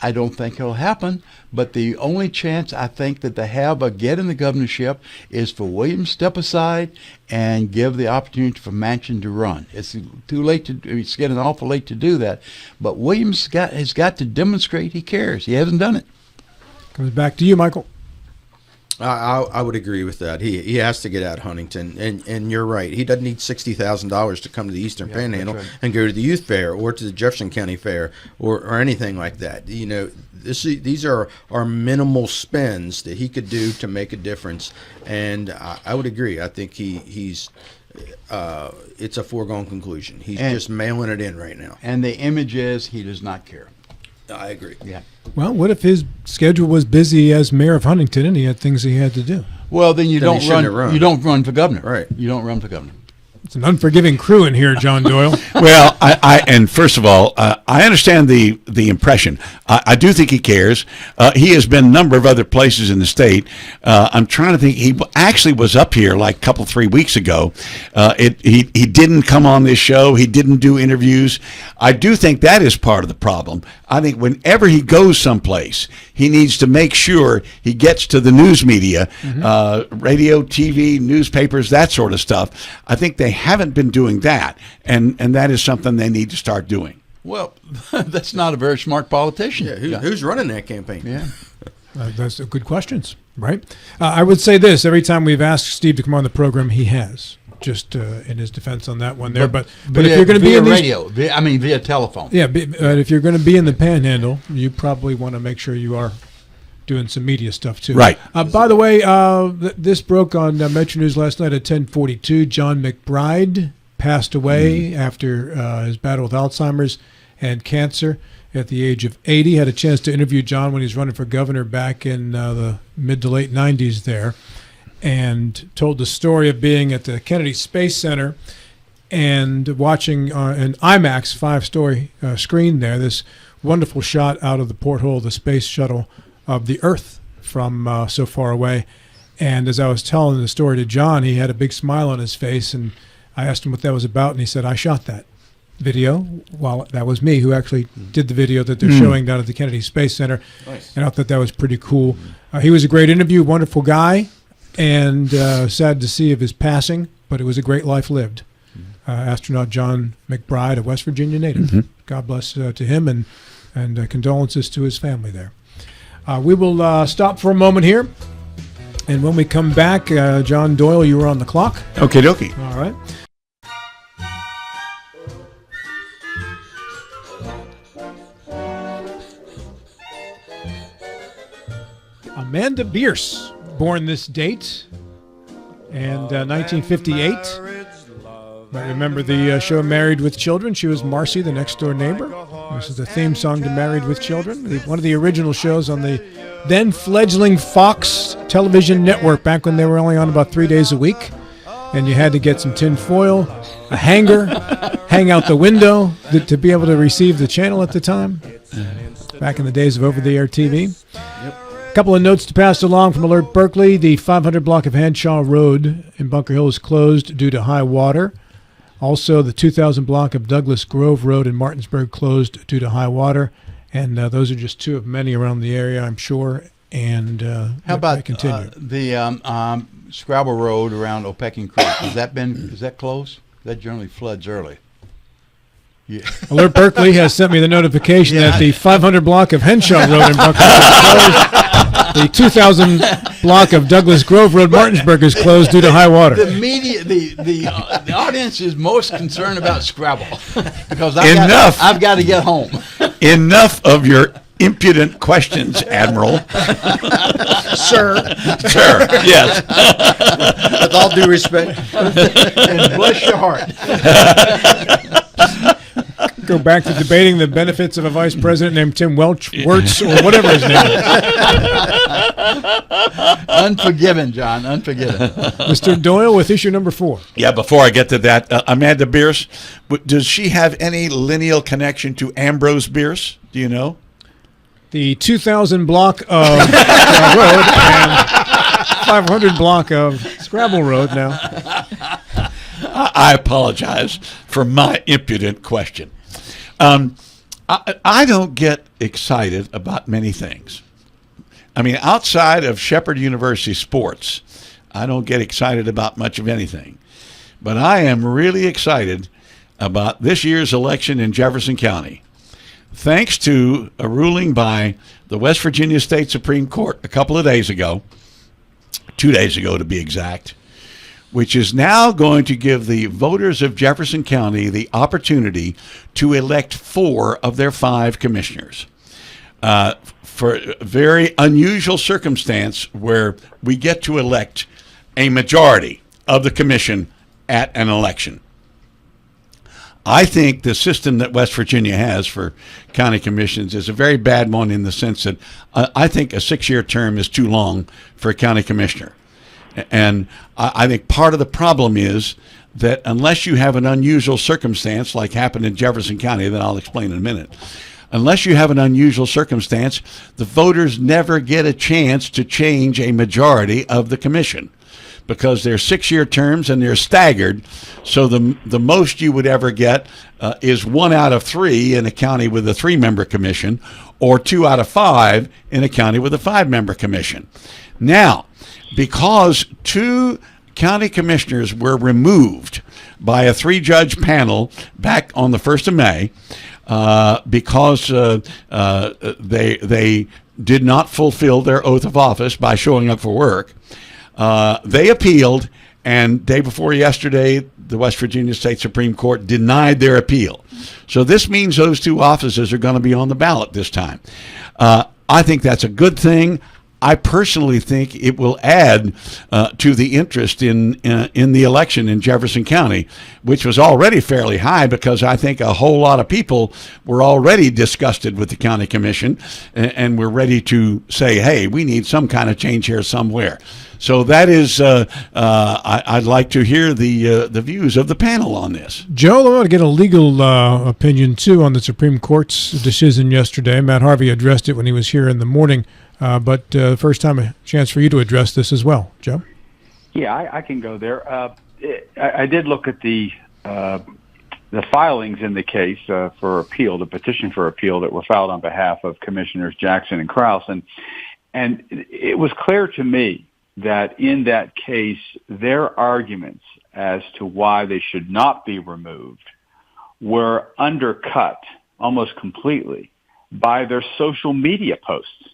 I don't think it'll happen, but the only chance I think that they have of getting the governorship is for Williams to step aside and give the opportunity for Manchin to run. It's too late it's getting awful late to do that, but Williams has got to demonstrate he cares. He hasn't done it. Comes back to you, Michael. I would agree with that. He has to get out of Huntington, and you're right. He doesn't need $60,000 to come to the Eastern Panhandle and go to the youth fair or to the Jefferson County Fair or anything like that. You know, these are minimal spends that he could do to make a difference, and I would agree. I think he's. It's a foregone conclusion. He's just mailing it in right now. And the image is he does not care. I agree. Yeah. Well, what if his schedule was busy as mayor of Huntington and he had things he had to do? Well, then you Then he don't shouldn't have run. run. You don't run for governor. Right. You don't run for governor. It's an unforgiving crew in here, John Doyle. Well, and first of all, I understand the impression. I do think he cares. He has been a number of other places in the state. I'm trying to think. He actually was up here like a couple, 3 weeks ago. He didn't come on this show. He didn't do interviews. I do think that is part of the problem. I think whenever he goes someplace, he needs to make sure he gets to the news media, radio, TV, newspapers, that sort of stuff. I think they haven't been doing that, and that is something they need to start doing. Well, that's not a very smart politician. Yeah, who's running that campaign? Yeah. That's good questions, right? I would say this: every time we've asked Steve to come on the program, he has. Just in his defense on that one there, but if you're going to be in via telephone. Yeah, if you're going to be in the Panhandle, you probably want to make sure you are doing some media stuff too. Right. By the way, this broke on Metro News last night at 10:42. John McBride passed away after his battle with Alzheimer's and cancer at the age of 80. Had a chance to interview John when he was running for governor back in the mid to late 90s there, and told the story of being at the Kennedy Space Center and watching an IMAX 5-story screen there, this wonderful shot out of the porthole of the space shuttle of the Earth from so far away. And as I was telling the story to John, he had a big smile on his face, and I asked him what that was about, and he said, I shot that video. Well, that was me who actually did the video that they're showing down at the Kennedy Space Center. Nice. And I thought that was pretty cool. He was a great interview, wonderful guy. and sad to see of his passing, but it was a great life lived. Astronaut John McBride, a West Virginia native. God bless to him, and condolences to his family there. We will stop for a moment here, and when we come back, John Doyle, you were on the clock. Okie dokie. All right. Amanda Bierce, born this date, and 1958. Might remember the show Married with Children. She was Marcy, the next-door neighbor. This is the theme song to Married with Children, one of the original shows on the then-fledgling Fox television network back when they were only on about 3 days a week. And you had to get some tin foil, a hanger, hang out the window to be able to receive the channel at the time, back in the days of over-the-air TV. A couple of notes to pass along from Alert Berkeley. The 500 block of Hanshaw Road in Bunker Hill is closed due to high water. Also, the 2000 block of Douglas Grove Road in Martinsburg closed due to high water. And those are just two of many around the area, I'm sure. And how about continue? The Scrabble Road around Opecking Creek? Is that closed? That generally floods early. Yeah. Alert Berkeley has sent me the notification that the 500 block of Henshaw Road in Bunker Hill is closed. The 2000 block of Douglas Grove Road, Martinsburg, is closed due to high water. The media, the audience is most concerned about Scrabble because I've got to get home. Enough of your impudent questions, Admiral. Sir. Sir, yes. With all due respect. And bless your heart. Go back to debating the benefits of a vice president named Tim Wirtz or whatever his name is. Unforgiven, John. Unforgiven. Mr. Doyle with issue number 4. Yeah, before I get to that, Amanda Bierce, does she have any lineal connection to Ambrose Bierce? Do you know? The 2000 block of Road and 500 block of Scrabble Road now. I apologize for my impudent question. I don't get excited about many things. I mean, outside of Shepherd University sports, I don't get excited about much of anything. But I am really excited about this year's election in Jefferson County. Thanks to a ruling by the West Virginia State Supreme Court a couple of days ago, 2 days ago to be exact, which is now going to give the voters of Jefferson County the opportunity to elect 4 of their 5 commissioners. For a very unusual circumstance where we get to elect a majority of the commission at an election. I think the system that West Virginia has for county commissions is a very bad one in the sense that I think a 6-year term is too long for a county commissioner. And I think part of the problem is that unless you have an unusual circumstance like happened in Jefferson County, that I'll explain in a minute, unless you have an unusual circumstance, the voters never get a chance to change a majority of the commission because they're 6-year terms and they're staggered. So the most you would ever get is 1 out of 3 in a county with a 3-member commission or 2 out of 5 in a county with a 5-member commission. Now, because 2 county commissioners were removed by a 3-judge panel back on the 1st of May because they did not fulfill their oath of office by showing up for work, they appealed, and day before yesterday, the West Virginia State Supreme Court denied their appeal. So this means those 2 offices are going to be on the ballot this time. I think that's a good thing. I personally think it will add to the interest in the election in Jefferson County, which was already fairly high because I think a whole lot of people were already disgusted with the county commission and were ready to say, hey, we need some kind of change here somewhere. So that is, I'd like to hear the views of the panel on this. Joe, I want to get a legal opinion, too, on the Supreme Court's decision yesterday. Matt Harvey addressed it when he was here in the morning. But first time a chance for you to address this as well, Joe. Yeah, I can go there. I did look at the filings in the case for appeal, the petition for appeal that were filed on behalf of Commissioners Jackson and Krause, and it was clear to me that in that case, their arguments as to why they should not be removed were undercut almost completely by their social media posts.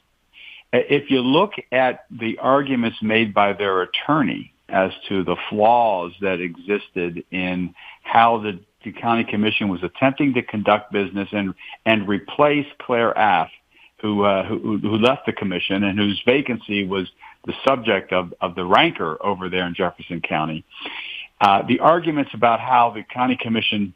If you look at the arguments made by their attorney as to the flaws that existed in how the county commission was attempting to conduct business and replace Claire Aff, who left the commission and whose vacancy was the subject of the rancor over there in Jefferson County, the arguments about how the county commission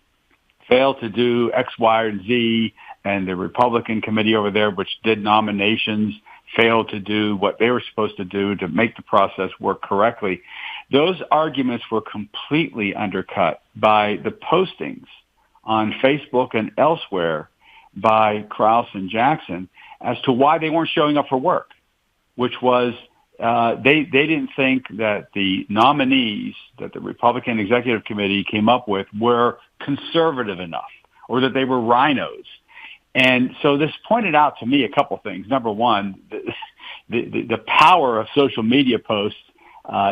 failed to do X, Y, and Z, and the Republican committee over there, which did nominations, failed to do what they were supposed to do to make the process work correctly. Those arguments were completely undercut by the postings on Facebook and elsewhere by Krause and Jackson as to why they weren't showing up for work, which was they didn't think that the nominees that the Republican Executive Committee came up with were conservative enough or that they were rhinos. And so this pointed out to me a couple things. Number one, the power of social media posts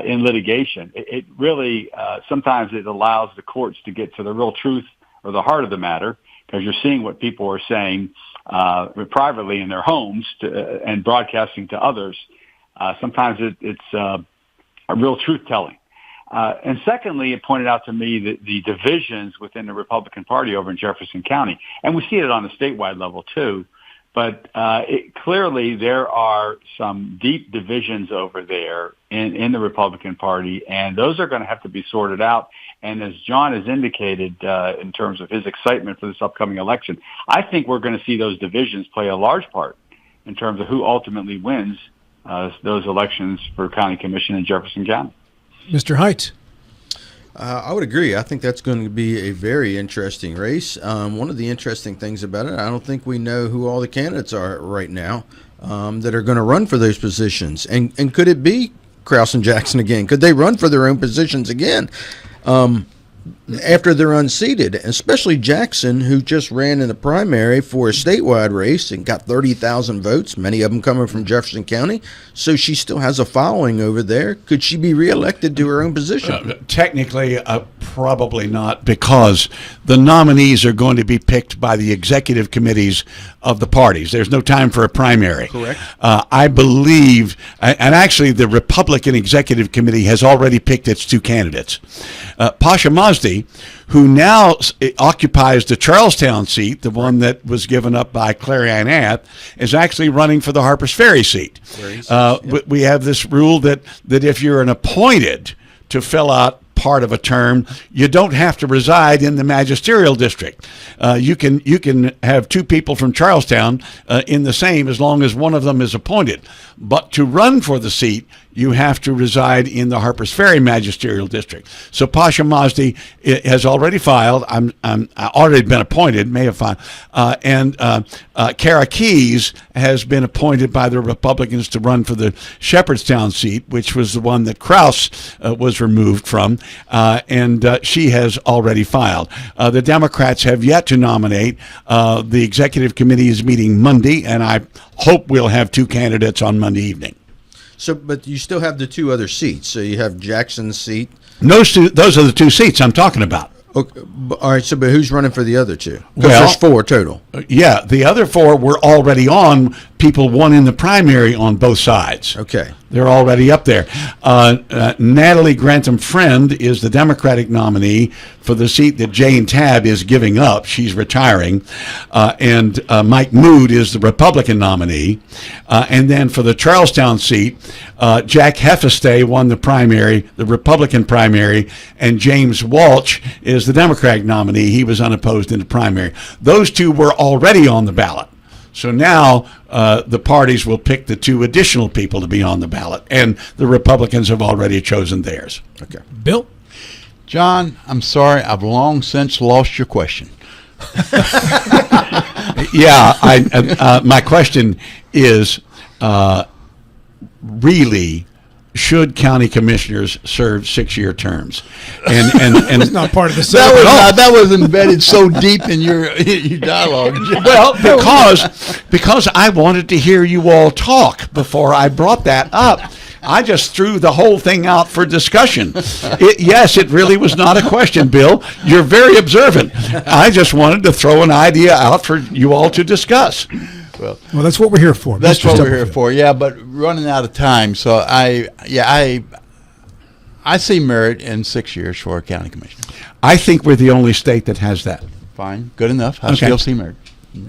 in litigation. It really, sometimes it allows the courts to get to the real truth or the heart of the matter, because you're seeing what people are saying privately in their homes and broadcasting to others. Sometimes it's a real truth-telling. And secondly, it pointed out to me that the divisions within the Republican Party over in Jefferson County, and we see it on a statewide level too, but clearly there are some deep divisions over there in the Republican Party, and those are going to have to be sorted out. And as John has indicated in terms of his excitement for this upcoming election, I think we're going to see those divisions play a large part in terms of who ultimately wins those elections for county commission in Jefferson County. Mr. Height. I would agree. I think that's going to be a very interesting race. One of the interesting things about it, I don't think we know who all the candidates are right now that are going to run for those positions. And could it be Krause and Jackson again? Could they run for their own positions again after they're unseated? Especially Jackson, who just ran in the primary for a statewide race and got 30,000 votes, many of them coming from Jefferson County. So she still has a following over there. Could she be reelected to her own position? Technically, probably not, because the nominees are going to be picked by the executive committees of the parties. There's no time for a primary. Correct. I believe, and actually the Republican Executive Committee has already picked its two candidates. Pasha Mazdi, who now occupies the Charlestown seat, the one that was given up by Claire Ann Ath, is actually running for the Harpers Ferry seat. We have this rule that if you're an appointed to fill out part of a term, you don't have to reside in the magisterial district. You can have two people from Charlestown in the same, as long as one of them is appointed. But to run for the seat, you have to reside in the Harpers Ferry magisterial district. So Pasha Mazdi has already filed. I'm already been appointed, may have filed, and Kara Keys has been appointed by the Republicans to run for the Shepherdstown seat, which was the one that Krause was removed from, and she has already filed. The Democrats have yet to nominate. The executive committee is meeting Monday, and I hope we'll have two candidates on Monday evening. So, but you still have the two other seats. So you have Jackson's seat. Those are the two seats I'm talking about. Okay, all right. So, but who's running for the other two? Well, There's four total. Yeah, the other four were already on. People won in the primary on both sides. Okay. They're already up there. Natalie Grantham Friend is the Democratic nominee for the seat that Jane Tabb is giving up. She's retiring. And Mike Mood is the Republican nominee. And then for the Charlestown seat, Jack Heffestay won the primary, the Republican primary, and James Walsh is the Democratic nominee. He was unopposed in the primary. Those two were already on the ballot. So now the parties will pick the two additional people to be on the ballot, and the Republicans have already chosen theirs. Okay. Bill? John, I'm sorry, I've long since lost your question. Yeah, my question is really, should county commissioners serve 6-year terms? And It's not part of the That was embedded so deep in your dialogue. well, because I wanted to hear you all talk before I brought that up. I just threw the whole thing out for discussion. Yes, it really was not a question, Bill. You're very observant. I just wanted to throw an idea out for you all to discuss. Well, that's what we're here for. That's Mr. what we're here Stubblefield. for. Yeah, but running out of time. So I see merit in 6 years for a county commissioner. I think we're the only state that has that. Fine, good enough. I Okay. still see merit.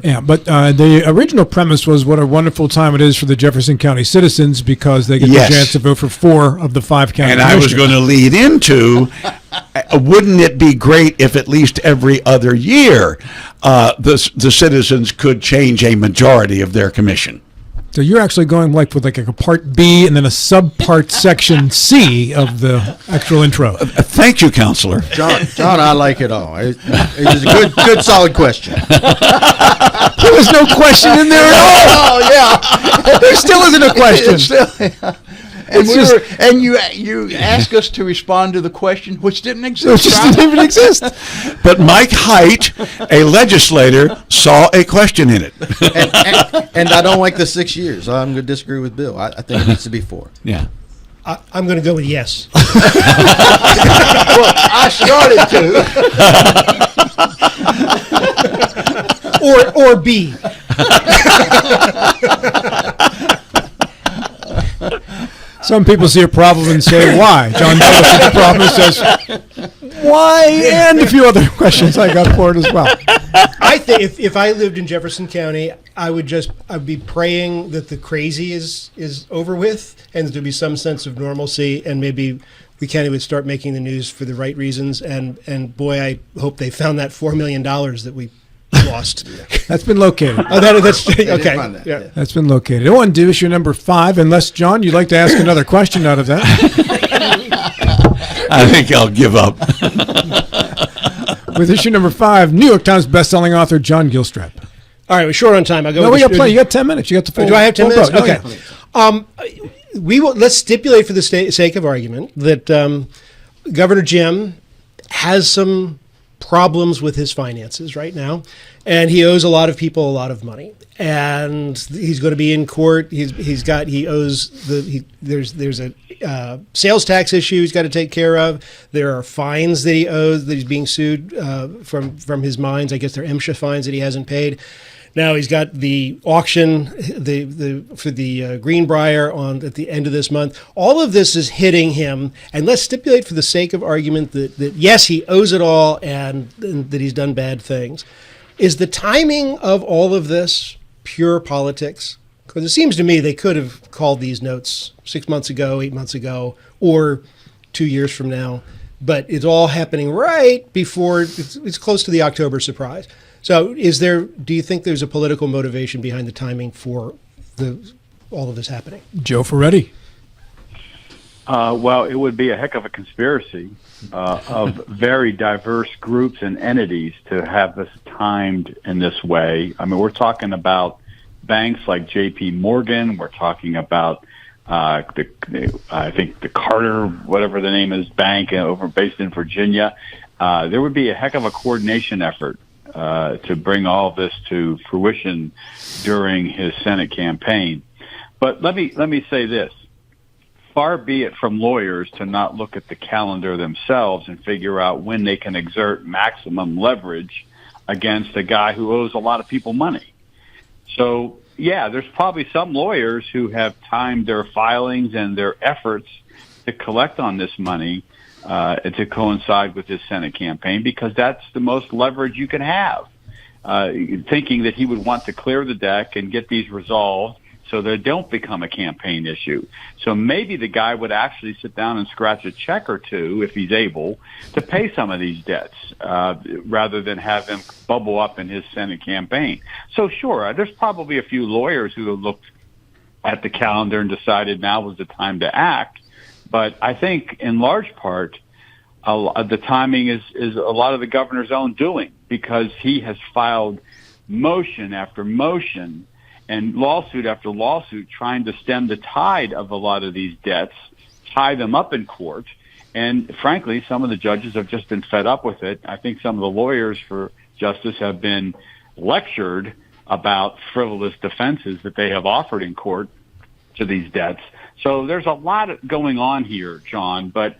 Yeah, but the original premise was what a wonderful time it is for the Jefferson County citizens because they get Yes. the chance to vote for 4 of the 5 county And I was commissioners. going to lead into, wouldn't it be great if at least every other year the citizens could change a majority of their commission? So you're actually going with a part B and then a subpart section C of the actual intro. Thank you, Counselor. John, I like it all. It was a good, solid question. There was no question in there at all. Oh yeah, There still isn't a question. And It's just- you asked us to respond to the question, which didn't It exist. just Rob. didn't even exist. But Mike Height, a legislator, saw a question in it. And I don't like the 6 years. I'm going to disagree with Bill. I think it needs to be 4. Yeah. I'm going to go with yes. Well, I started to. or B. Some people see a problem and say, why? John Doe sees a problem and says, why? And a few other questions I got for it as well. I think if I lived in Jefferson County, I'd be praying that the crazy is over with and there'd be some sense of normalcy, and maybe the county would start making the news for the right reasons. And boy, I hope they found that $4 million that we lost. That's been located. Oh, that's didn't okay. find that, Yeah. yeah. That's been located. I want to do issue number 5, unless, John, you'd like to ask another question out of that. I think I'll give up. With issue number 5, New York Times bestselling author John Gilstrap. All right, we're short on time. I go. No, with we the- got plenty. You got 10 minutes. You got the full. Do I have 10 full minutes? vote. Okay. Oh, yeah. We will. Let's stipulate for the sake of argument that Governor Jim has some problems with his finances right now, and he owes a lot of people a lot of money, and he's going to be in court. There's a sales tax issue he's got to take care of. There are fines that he owes that he's being sued from his mines. I guess they're MSHA fines that he hasn't paid. Now he's got the auction for the Greenbrier at the end of this month. All of this is hitting him, and let's stipulate for the sake of argument that yes, he owes it all and that he's done bad things. Is the timing of all of this pure politics? Because it seems to me they could have called these notes 6 months ago, 8 months ago, or 2 years from now, but it's all happening right before it's close to the October surprise. So do you think there's a political motivation behind the timing for all of this happening? Joe Ferretti. Well, it would be a heck of a conspiracy of very diverse groups and entities to have this timed in this way. I mean, we're talking about banks like J.P. Morgan. We're talking about I think the Carter, whatever the name is, bank based in Virginia. There would be a heck of a coordination effort to bring all of this to fruition during his Senate campaign. But let me say this. Far be it from lawyers to not look at the calendar themselves and figure out when they can exert maximum leverage against a guy who owes a lot of people money. So, yeah, there's probably some lawyers who have timed their filings and their efforts to collect on this money to coincide with his Senate campaign, because that's the most leverage you can have, thinking that he would want to clear the deck and get these resolved so they don't become a campaign issue. So maybe the guy would actually sit down and scratch a check or two, if he's able, to pay some of these debts rather than have them bubble up in his Senate campaign. So sure, there's probably a few lawyers who have looked at the calendar and decided now was the time to act. But I think in large part, the timing is a lot of the governor's own doing, because he has filed motion after motion and lawsuit after lawsuit trying to stem the tide of a lot of these debts, tie them up in court. And frankly, some of the judges have just been fed up with it. I think some of the lawyers for justice have been lectured about frivolous defenses that they have offered in court. to these debts. So there's a lot going on here, John, but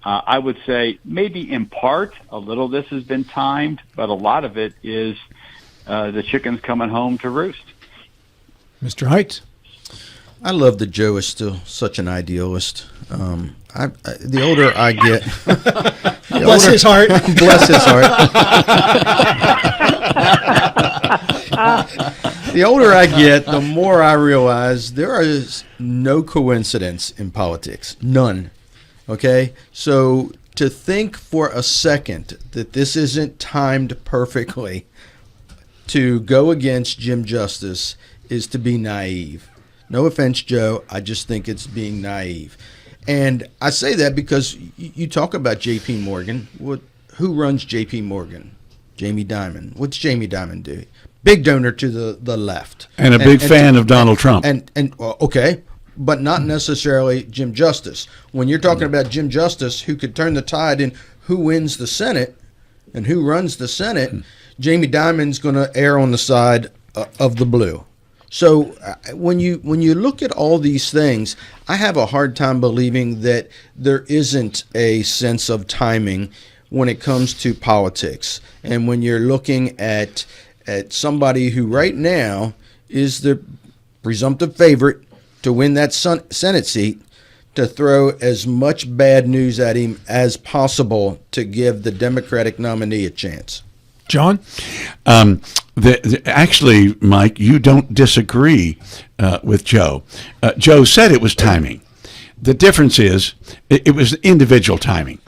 I would say maybe in part a little this has been timed, but a lot of it is the chickens coming home to roost. Mr. Height. I love that Joe is still such an idealist. The older I get, Bless his heart. bless his heart. The older I get, the more I realize there is no coincidence in politics. None. Okay? So to think for a second that this isn't timed perfectly to go against Jim Justice is to be naive. No offense, Joe. I just think it's being naive. And I say that because you talk about J.P. Morgan. Who runs J.P. Morgan? Jamie Dimon. What's Jamie Dimon do? Big donor to the left. And a big fan of Donald Trump. Okay, but not necessarily Jim Justice. When you're talking about Jim Justice, who could turn the tide in who wins the Senate and who runs the Senate, Jamie Dimon's going to err on the side of the blue. So when you look at all these things, I have a hard time believing that there isn't a sense of timing when it comes to politics. And when you're looking at somebody who right now is the presumptive favorite to win that Senate seat, to throw as much bad news at him as possible to give the Democratic nominee a chance. John? Actually, Mike, you don't disagree with Joe. Joe said it was timing. The difference is it was individual timing.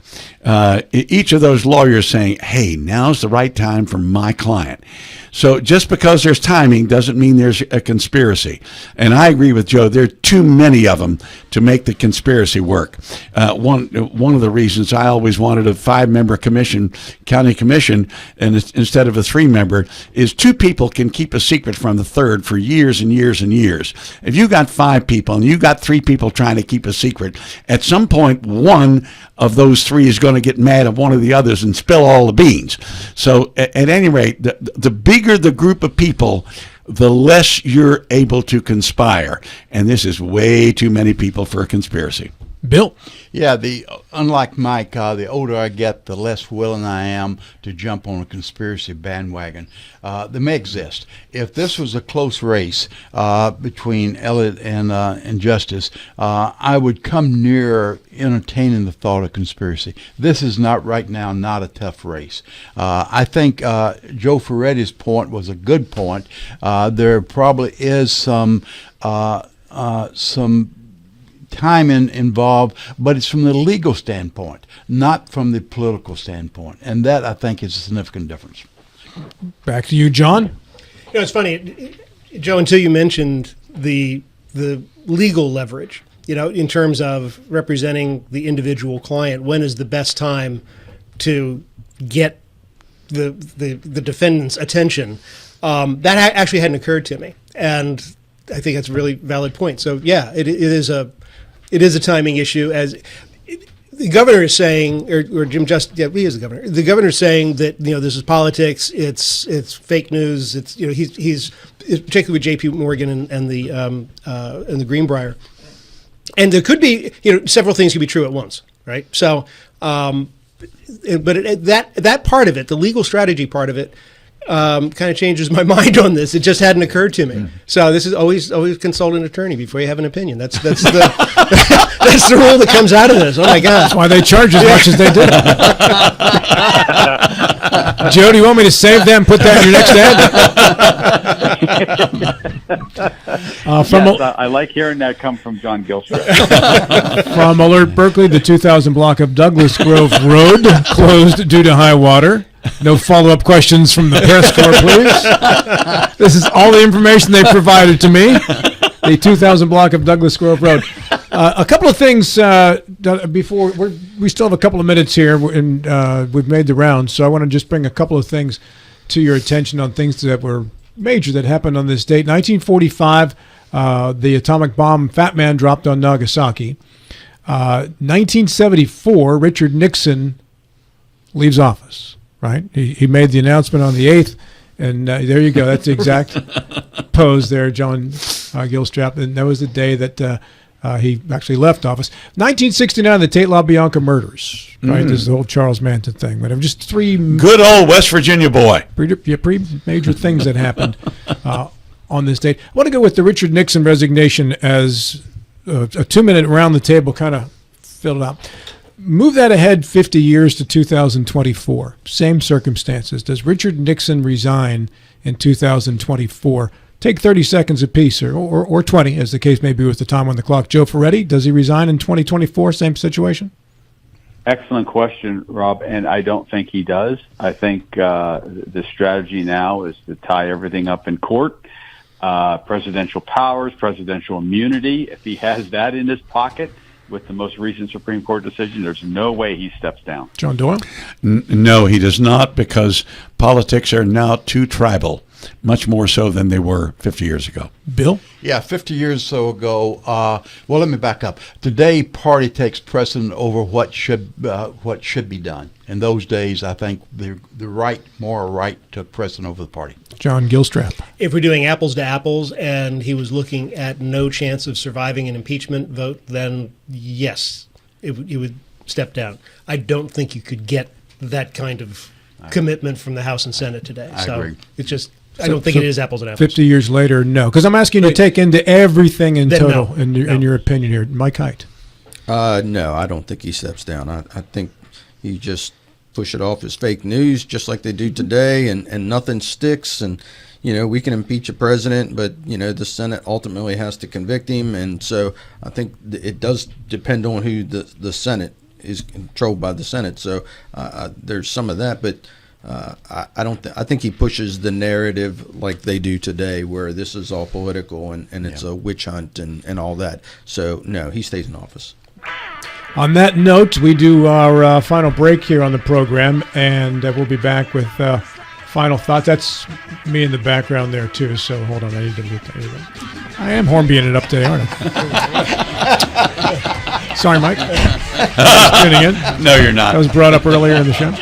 Each of those lawyers saying, hey, now's the right time for my client. So just because there's timing doesn't mean there's a conspiracy. And I agree with Joe. There are too many of them to make the conspiracy work. One of the reasons I always wanted a 5-member county commission, and instead of a 3-member, is 2 people can keep a secret from the third for years and years and years. If you got 5 people and you got 3 people trying to keep a secret, at some point one of those 3 is going to get mad at one of the others and spill all the beans. So at any rate, the bigger the group of people, the less you're able to conspire. And this is way too many people for a conspiracy. Bill? Yeah, unlike Mike, the older I get, the less willing I am to jump on a conspiracy bandwagon. They may exist. If this was a close race between Elliott and Justice, I would come near entertaining the thought of conspiracy. This is not right now not a tough race. I think Joe Ferretti's point was a good point. There probably is some time involved, but it's from the legal standpoint, not from the political standpoint. And that, I think, is a significant difference. Back to you, John. It's funny, Joe, until you mentioned the legal leverage, in terms of representing the individual client, when is the best time to get the defendant's attention? That actually hadn't occurred to me. And I think that's a really valid point. So, yeah, it is a timing issue, as the governor is saying, or Jim Justice, he is the governor. The governor is saying that this is politics. It's fake news. It's he's particularly with J.P. Morgan and the Greenbrier, and there could be several things could be true at once, right? So, but that part of it, the legal strategy part of it, kind of changes my mind on this. It just hadn't occurred to me. So this is always consult an attorney before you have an opinion. That's the that's the rule that comes out of this. Oh my God! That's why they charge as much as they do. Joe, do you want me to save them? Put that in your next ad. I like hearing that come from John Gilstrap. From Alert Berkeley, the 2000 block of Douglas Grove Road closed due to high water. No follow-up questions from the press corps, please. This is all the information they provided to me. The 2000 block of Douglas Grove Road. A couple of things before we still have a couple of minutes here, and we've made the rounds. So I want to just bring a couple of things to your attention on things that were major that happened on this date. 1945, the atomic bomb Fat Man dropped on Nagasaki. 1974, Richard Nixon leaves office. Right, he made the announcement on the 8th, and there you go. That's the exact pose there, John. Gilstrap, and that was the day that he actually left office. 1969, the Tate LaBianca murders. Right, this is the whole Charles Manson thing. But just three Good old West Virginia boy. pretty major things that happened on this date. I want to go with the Richard Nixon resignation as a 2-minute around the table, kind of filled it out. Move that ahead 50 years to 2024. Same circumstances. Does Richard Nixon resign in 2024? Take 30 seconds apiece, or 20, as the case may be with the time on the clock. Joe Ferretti, does he resign in 2024? Same situation? Excellent question, Rob, and I don't think he does. I think the strategy now is to tie everything up in court. Presidential powers, presidential immunity. If he has that in his pocket with the most recent Supreme Court decision, there's no way he steps down. John Doyle? No, he does not, because politics are now too tribal, much more so than they were 50 years ago. Bill? Yeah, 50 years or so ago. Well, let me back up. Today, party takes precedent over what should be done. In those days, I think the moral right took precedent over the party. John Gilstrap. If we're doing apples to apples and he was looking at no chance of surviving an impeachment vote, then yes, it would step down. I don't think you could get that kind of commitment from the House and Senate today. I agree. It's just, I don't think it is apples and apples. 50 years later, no. Because I'm asking you to take into everything in Then total, no. in your opinion here. Mike Height. No, I don't think he steps down. I think he just push it off as fake news, just like they do today, and nothing sticks. And we can impeach a president, but the Senate ultimately has to convict him. And so I think it does depend on who the Senate is controlled by the Senate. So there's some of that, but I don't. I think he pushes the narrative like they do today, where this is all political and it's a witch hunt and all that. So no, he stays in office. On that note, we do our final break here on the program, and we'll be back with final thoughts. That's me in the background there, too, so hold on. I need to mute that. I am hornbeating it up today, aren't I? Sorry, Mike. Just tuning in. No, you're not. That was brought up earlier in the show.